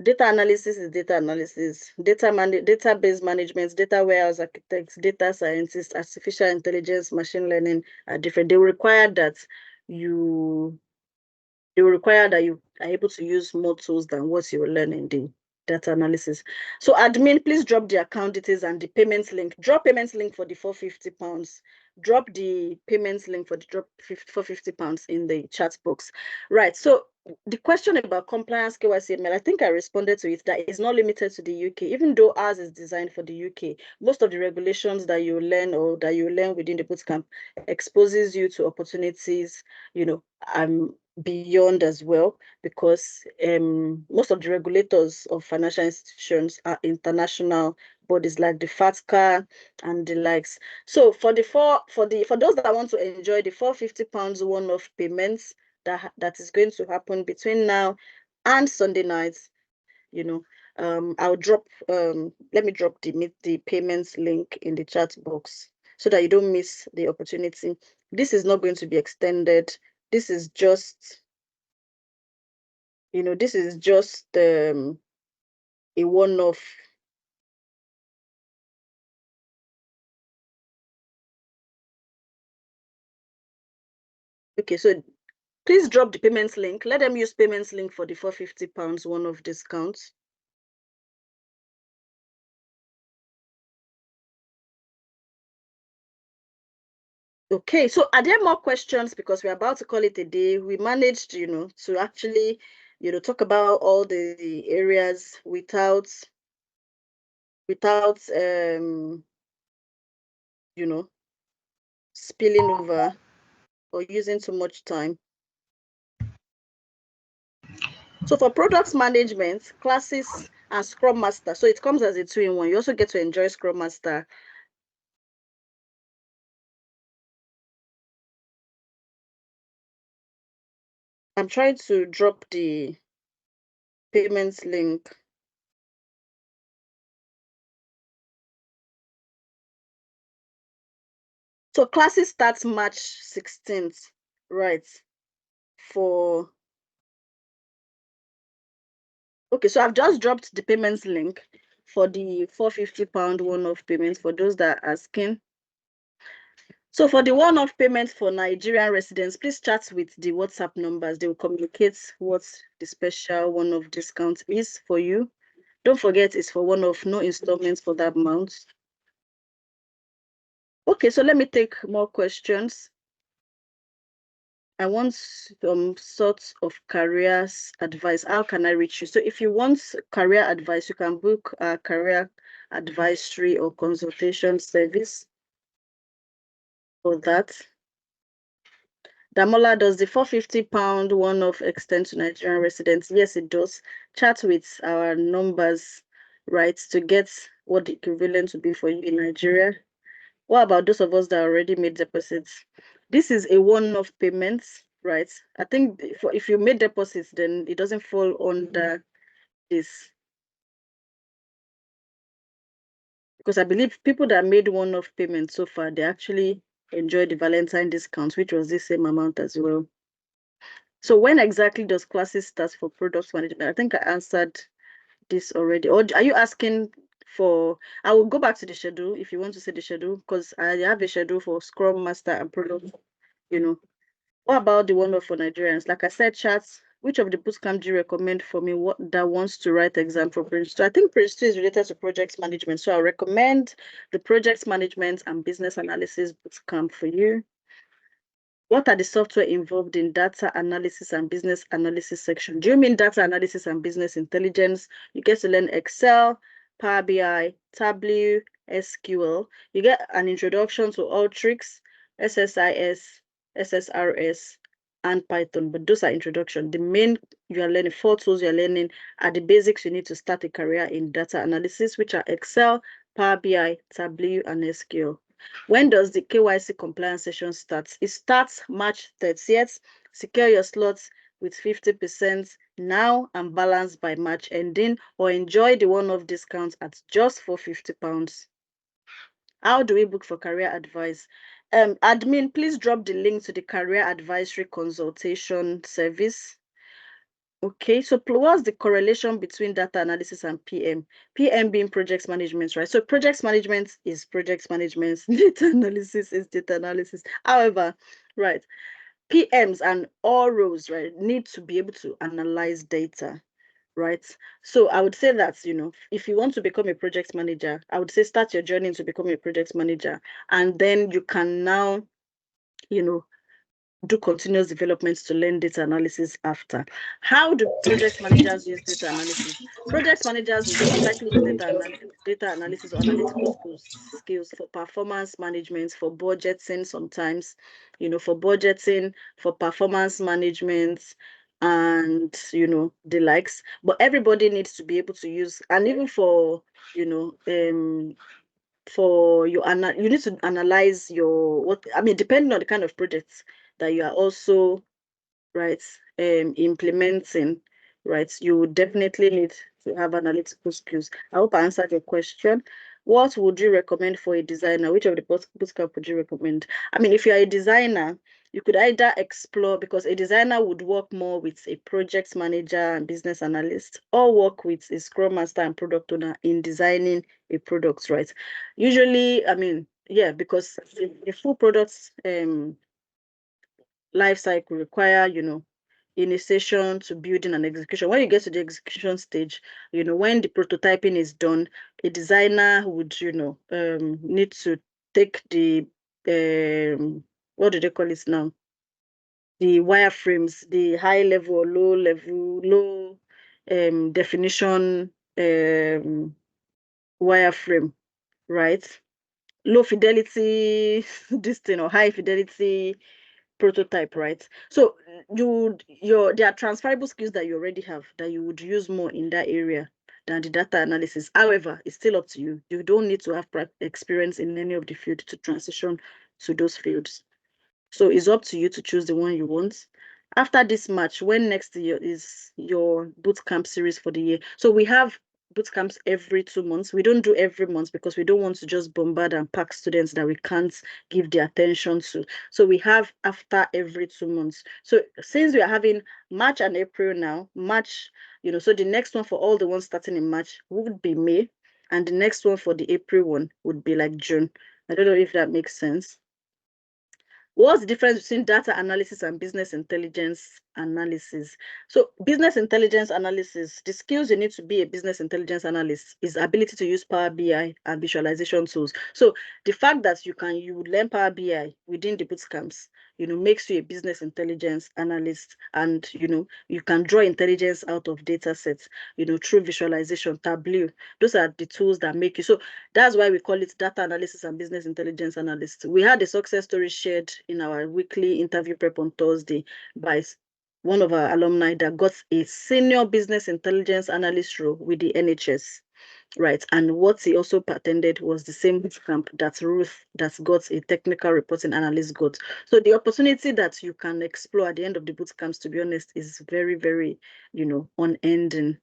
S1: Data analysis is data analysis. Database management, data warehouse architects, data scientists, artificial intelligence, machine learning are different. They require that you are able to use more tools than what you will learn in the data analysis. So admin, please drop the account details and the payments link. Drop payments link for the £450. Drop the payments link for the £450 in the chat box. Right. So the question about compliance KYC ML, I think I responded to it, that is not limited to the UK, even though ours is designed for the UK. Most of the regulations that you learn within the bootcamp exposes you to opportunities, beyond as well, because most of the regulators of financial institutions are international bodies like the FATCA and the likes. So for those that want to enjoy the £450 one-off payments that is going to happen between now and Sunday night, I'll drop let me drop the payments link in the chat box so that you don't miss the opportunity. This is not going to be extended. This is just, a one-off. Okay, so please drop the payments link. Let them use payments link for the £450 one-off discounts. Okay, so are there more questions? Because we're about to call it a day. We managed, to actually, talk about all the areas without spilling over or using too much time. So for products management, classes and Scrum Master, so it comes as a two-in-one. You also get to enjoy Scrum Master. I'm trying to drop the payments link. So classes starts March 16th, right? Okay, so I've just dropped the payments link for the £450 one-off payment for those that are asking. So for the one-off payment for Nigerian residents, please chat with the WhatsApp numbers. They will communicate what the special one-off discount is for you. Don't forget, it's for one-off, no installments for that amount. Okay, so let me take more questions. I want some sorts of careers advice. How can I reach you? So if you want career advice, you can book a career advisory or consultation service for that. Damola, does the £450 one-off extend to Nigerian residents? Yes, it does. Chat with our numbers, right, to get what the equivalent would be for you in Nigeria. What about those of us that already made deposits? This is a one-off payment, right? I think if you made deposits, then it doesn't fall under this. Because I believe people that made one-off payments so far, they actually enjoyed the Valentine discounts, which was the same amount as well. So when exactly does classes start for products management? I think I answered this already. Or are you asking for, I will go back to the schedule if you want to see the schedule, because I have a schedule for Scrum Master and product, What about the one for Nigerians? Like I said, chats, which of the bootcamp do you recommend for me that wants to write exam for Prince 2? I think Prince 2 is related to project management. So I recommend the project management and business analysis bootcamp for you. What are the software involved in data analysis and business analysis section? Do you mean data analysis and business intelligence? You get to learn Excel, Power BI, Tableau, SQL. You get an introduction to Ultrix, SSIS, SSRS, and Python. But those are introduction. The main you are learning, 4 tools you're learning are the basics you need to start a career in data analysis, which are Excel, Power BI, Tableau, and SQL. When does the KYC compliance session start? It starts March 30th. Secure your slots with 50% now and balance by March ending, or enjoy the one-off discount at just £450. How do we book for career advice? Admin, please drop the link to the career advisory consultation service. Okay, so what's the correlation between data analysis and PM? PM being project management, right? So project management is project management, data analysis is data analysis. However, right, PMs and all roles, right, need to be able to analyze data, right? So I would say that, if you want to become a project manager, I would say start your journey to become a project manager, and then you can now, do continuous development to learn data analysis after. How do project managers use data analysis? Project managers will most likely use data analysis or analytical skills for performance management, for budgeting sometimes, for budgeting, for performance management, and the likes. But everybody needs to be able to use, and even for for you need to analyze your depending on the kind of projects that you are also right implementing, right, you would definitely need to have analytical skills. I hope I answered your question. What would you recommend for a designer? Which of the bootcamp would you recommend? If you're a designer, you could either explore, because a designer would work more with a project manager and business analyst, or work with a Scrum Master and product owner in designing a product, right? Usually, yeah, because the full product life cycle require, initiation to building and execution. When you get to the execution stage, when the prototyping is done, a designer would, need to take the what do they call it now? The wireframes, the high level or low level, low definition wireframe, right? Low fidelity this thing, or high fidelity prototype, right? So there are transferable skills that you already have that you would use more in that area than the data analysis. However, it's still up to you. You don't need to have experience in any of the field to transition to those fields. So it's up to you to choose the one you want. After this March, when next year is your bootcamp series for the year? So we have bootcamps every 2 months. We don't do every month because we don't want to just bombard and pack students that we can't give the attention to. So we have after every 2 months. So since we are having March and April now, March, so the next one for all the ones starting in March would be May, and the next one for the April one would be like June. I don't know if that makes sense. What's the difference between data analysis and business intelligence analysis? So business intelligence analysis, the skills you need to be a business intelligence analyst is ability to use Power BI and visualization tools. So the fact that you learn Power BI within the bootcamps, makes you a business intelligence analyst, and you can draw intelligence out of data sets, through visualization, Tableau. Those are the tools that make you. So that's why we call it data analysis and business intelligence analyst. We had a success story shared in our weekly interview prep on Thursday by one of our alumni that got a senior business intelligence analyst role with the NHS. Right. And what he also attended was the same bootcamp that Ruth, that got a technical reporting analyst, got. So the opportunity that you can explore at the end of the bootcamps, to be honest, is very, very, unending.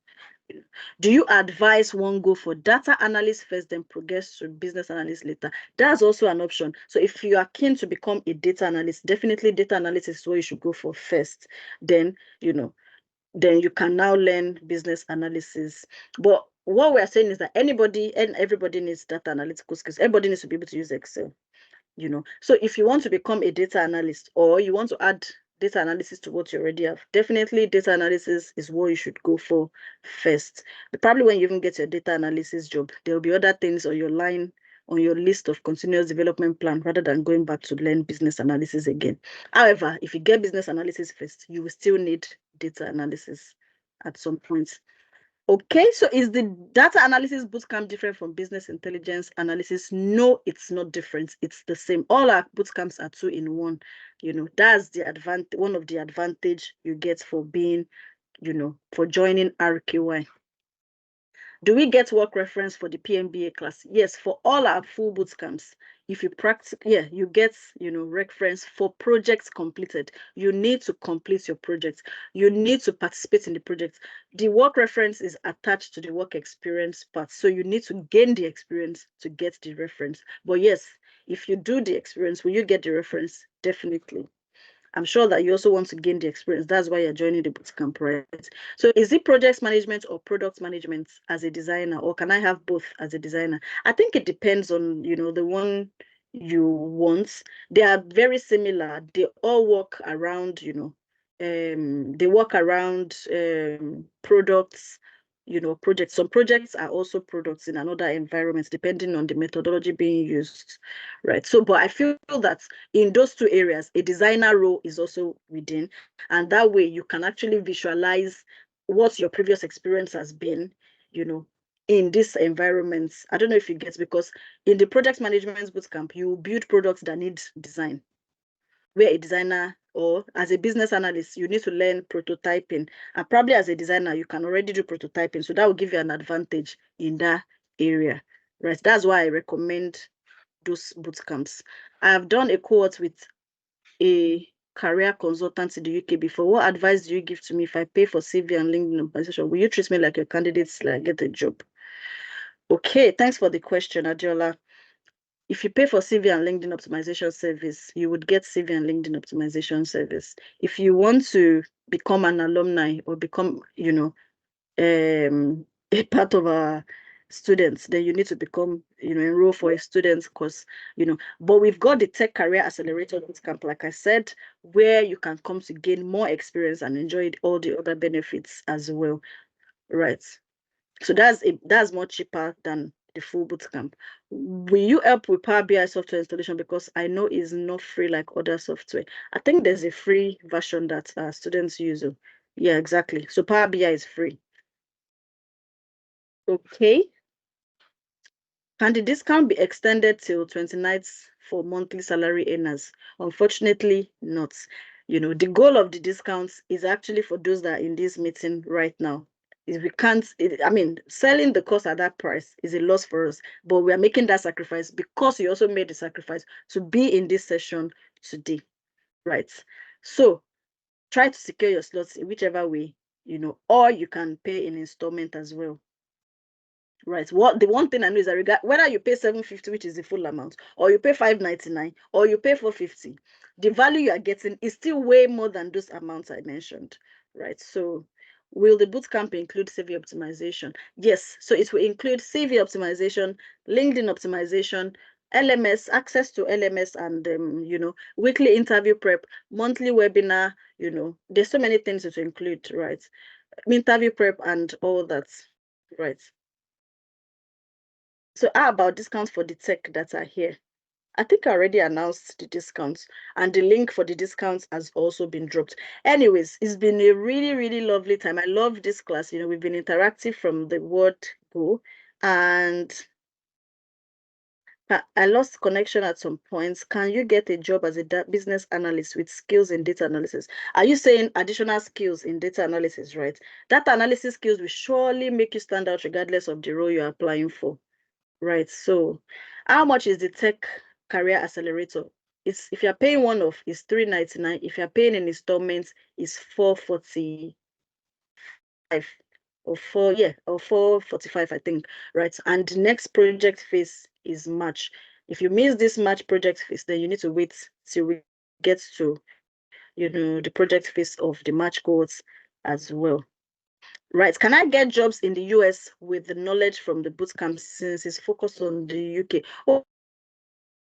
S1: Do you advise one go for data analyst first, then progress to business analyst later? That's also an option. So if you are keen to become a data analyst, definitely data analysis is what you should go for first. Then, then you can now learn business analysis. But what we're saying is that anybody and everybody needs data analytical skills. Everybody needs to be able to use Excel. So if you want to become a data analyst, or you want to add data analysis to what you already have, definitely data analysis is what you should go for first. But probably when you even get your data analysis job, there will be other things on your list of continuous development plan, rather than going back to learn business analysis again. However, if you get business analysis first, you will still need data analysis at some point. Okay, so is the data analysis bootcamp different from business intelligence analysis? No, it's not different. It's the same. All our bootcamps are 2-in-1. That's the advantage. One of the advantage you get for being, for joining RKY. Do we get work reference for the PMBA class? Yes, for all our full bootcamps. If you practice, you get, reference for projects completed. You need to complete your project. You need to participate in the project. The work reference is attached to the work experience part. So you need to gain the experience to get the reference. But yes, if you do the experience, will you get the reference? Definitely. I'm sure that you also want to gain the experience. That's why you're joining the bootcamp, right? So is it project management or product management as a designer, or can I have both as a designer? I think it depends on, the one you want. They are very similar. They all work around, they work around products, projects. Some projects are also products in another environment, depending on the methodology being used, right? So, but I feel that in those two areas, a designer role is also within, and that way you can actually visualize what your previous experience has been, in this environment. I don't know if you get, because in the project management bootcamp, you build products that need design, where a designer, or as a business analyst, you need to learn prototyping. And probably as a designer, you can already do prototyping. So that will give you an advantage in that area, right? That's why I recommend those boot camps. I have done a cohort with a career consultant in the UK before. What advice do you give to me if I pay for CV and LinkedIn optimization? Will you treat me like your candidates till I get a job? Okay, thanks for the question, Adiola. If you pay for CV and LinkedIn optimization service, you would get CV and LinkedIn optimization service. If you want to become an alumni or become, a part of our students, then you need to become, enroll for a student's course, But we've got the Tech Career Accelerator Bootcamp, like I said, where you can come to gain more experience and enjoy all the other benefits as well, right? So that's more cheaper than the full bootcamp. Will you help with Power BI software installation? Because I know it's not free like other software. I think there's a free version that students use. Yeah, exactly. So Power BI is free. Okay. Can the discount be extended till 29th for monthly salary earners? Unfortunately, not. The goal of the discounts is actually for those that are in this meeting right now. Is we can't, selling the course at that price is a loss for us, but we are making that sacrifice because you also made the sacrifice to be in this session today, right? So try to secure your slots in whichever way, or you can pay in installment as well. Right. The one thing I know is that whether you pay 750, which is the full amount, or you pay 599, or you pay 450, the value you are getting is still way more than those amounts I mentioned. Right. So will the bootcamp include CV optimization? Yes. So it will include CV optimization, LinkedIn optimization, LMS, access to LMS, and weekly interview prep, monthly webinar, there's so many things to include, right? Interview prep and all that. Right. So how about discounts for the tech that are here? I think I already announced the discounts, and the link for the discounts has also been dropped. Anyways, it's been a really, really lovely time. I love this class. We've been interactive from the word go, and I lost connection at some points. Can you get a job as a business analyst with skills in data analysis? Are you saying additional skills in data analysis, right? Data analysis skills will surely make you stand out regardless of the role you're applying for. Right. So how much is the Tech Career Accelerator? It's, if you're paying one off, it's $399. If you're paying in installments, it's $445 or 445, I think. Right. And the next project phase is March. If you miss this March project phase, then you need to wait till we get to the project phase of the March course as well. Right. Can I get jobs in the US with the knowledge from the bootcamp since it's focused on the UK? Oh,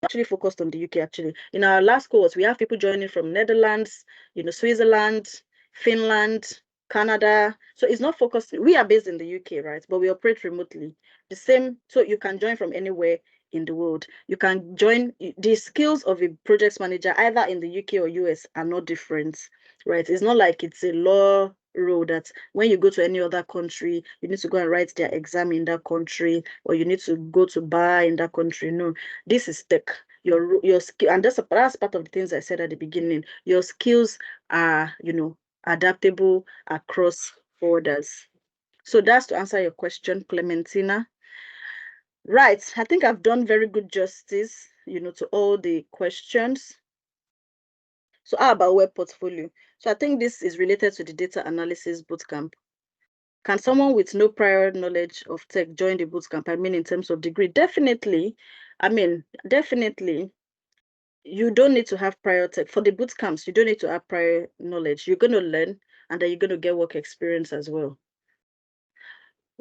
S1: actually focused on the UK, actually. In our last course, we have people joining from Netherlands, Switzerland, Finland, Canada. So it's not focused. We are based in the UK, right? But we operate remotely. The same, so you can join from anywhere in the world. You can join. The skills of a project manager, either in the UK or US, are not different, right? It's not like it's a law rule that when you go to any other country, you need to go and write their exam in that country, or you need to go to bar in that country. No, this is tech. Your skill, and that's part of the things I said at the beginning. Your skills are, adaptable across borders. So that's to answer your question, Clementina. Right. I think I've done very good justice, to all the questions. So how about web portfolio? So I think this is related to the data analysis bootcamp. Can someone with no prior knowledge of tech join the bootcamp? I mean, in terms of degree, definitely. Definitely. You don't need to have prior tech. For the boot camps, you don't need to have prior knowledge. You're going to learn, and then you're going to get work experience as well.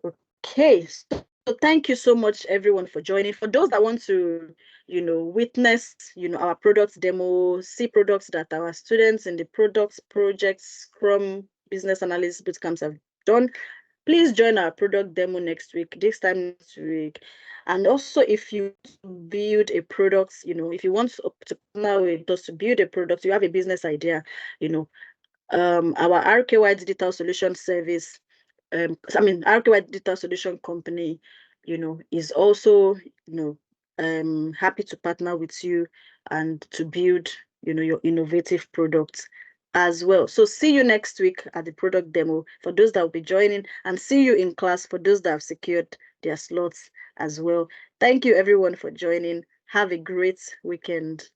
S1: Okay, so thank you so much, everyone, for joining. For those that want to, witness, our product demo, see products that our students in the products projects, Scrum Business Analyst bootcamps have done, please join our product demo next week, this time next week. And also, if you build a product, if you want to partner with us to build a product, you have a business idea, our RKY Digital Solution Service, RKY Digital Solution Company, is also, happy to partner with you and to build, your innovative products as well. So see you next week at the product demo for those that will be joining, and see you in class for those that have secured their slots as well. Thank you everyone for joining. Have a great weekend.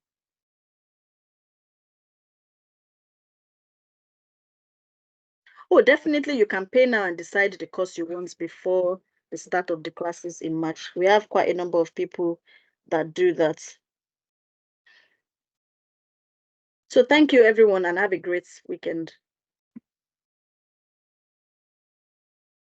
S1: Oh, definitely you can pay now and decide the course you want before the start of the classes in March. We have quite a number of people that do that. So thank you everyone and have a great weekend.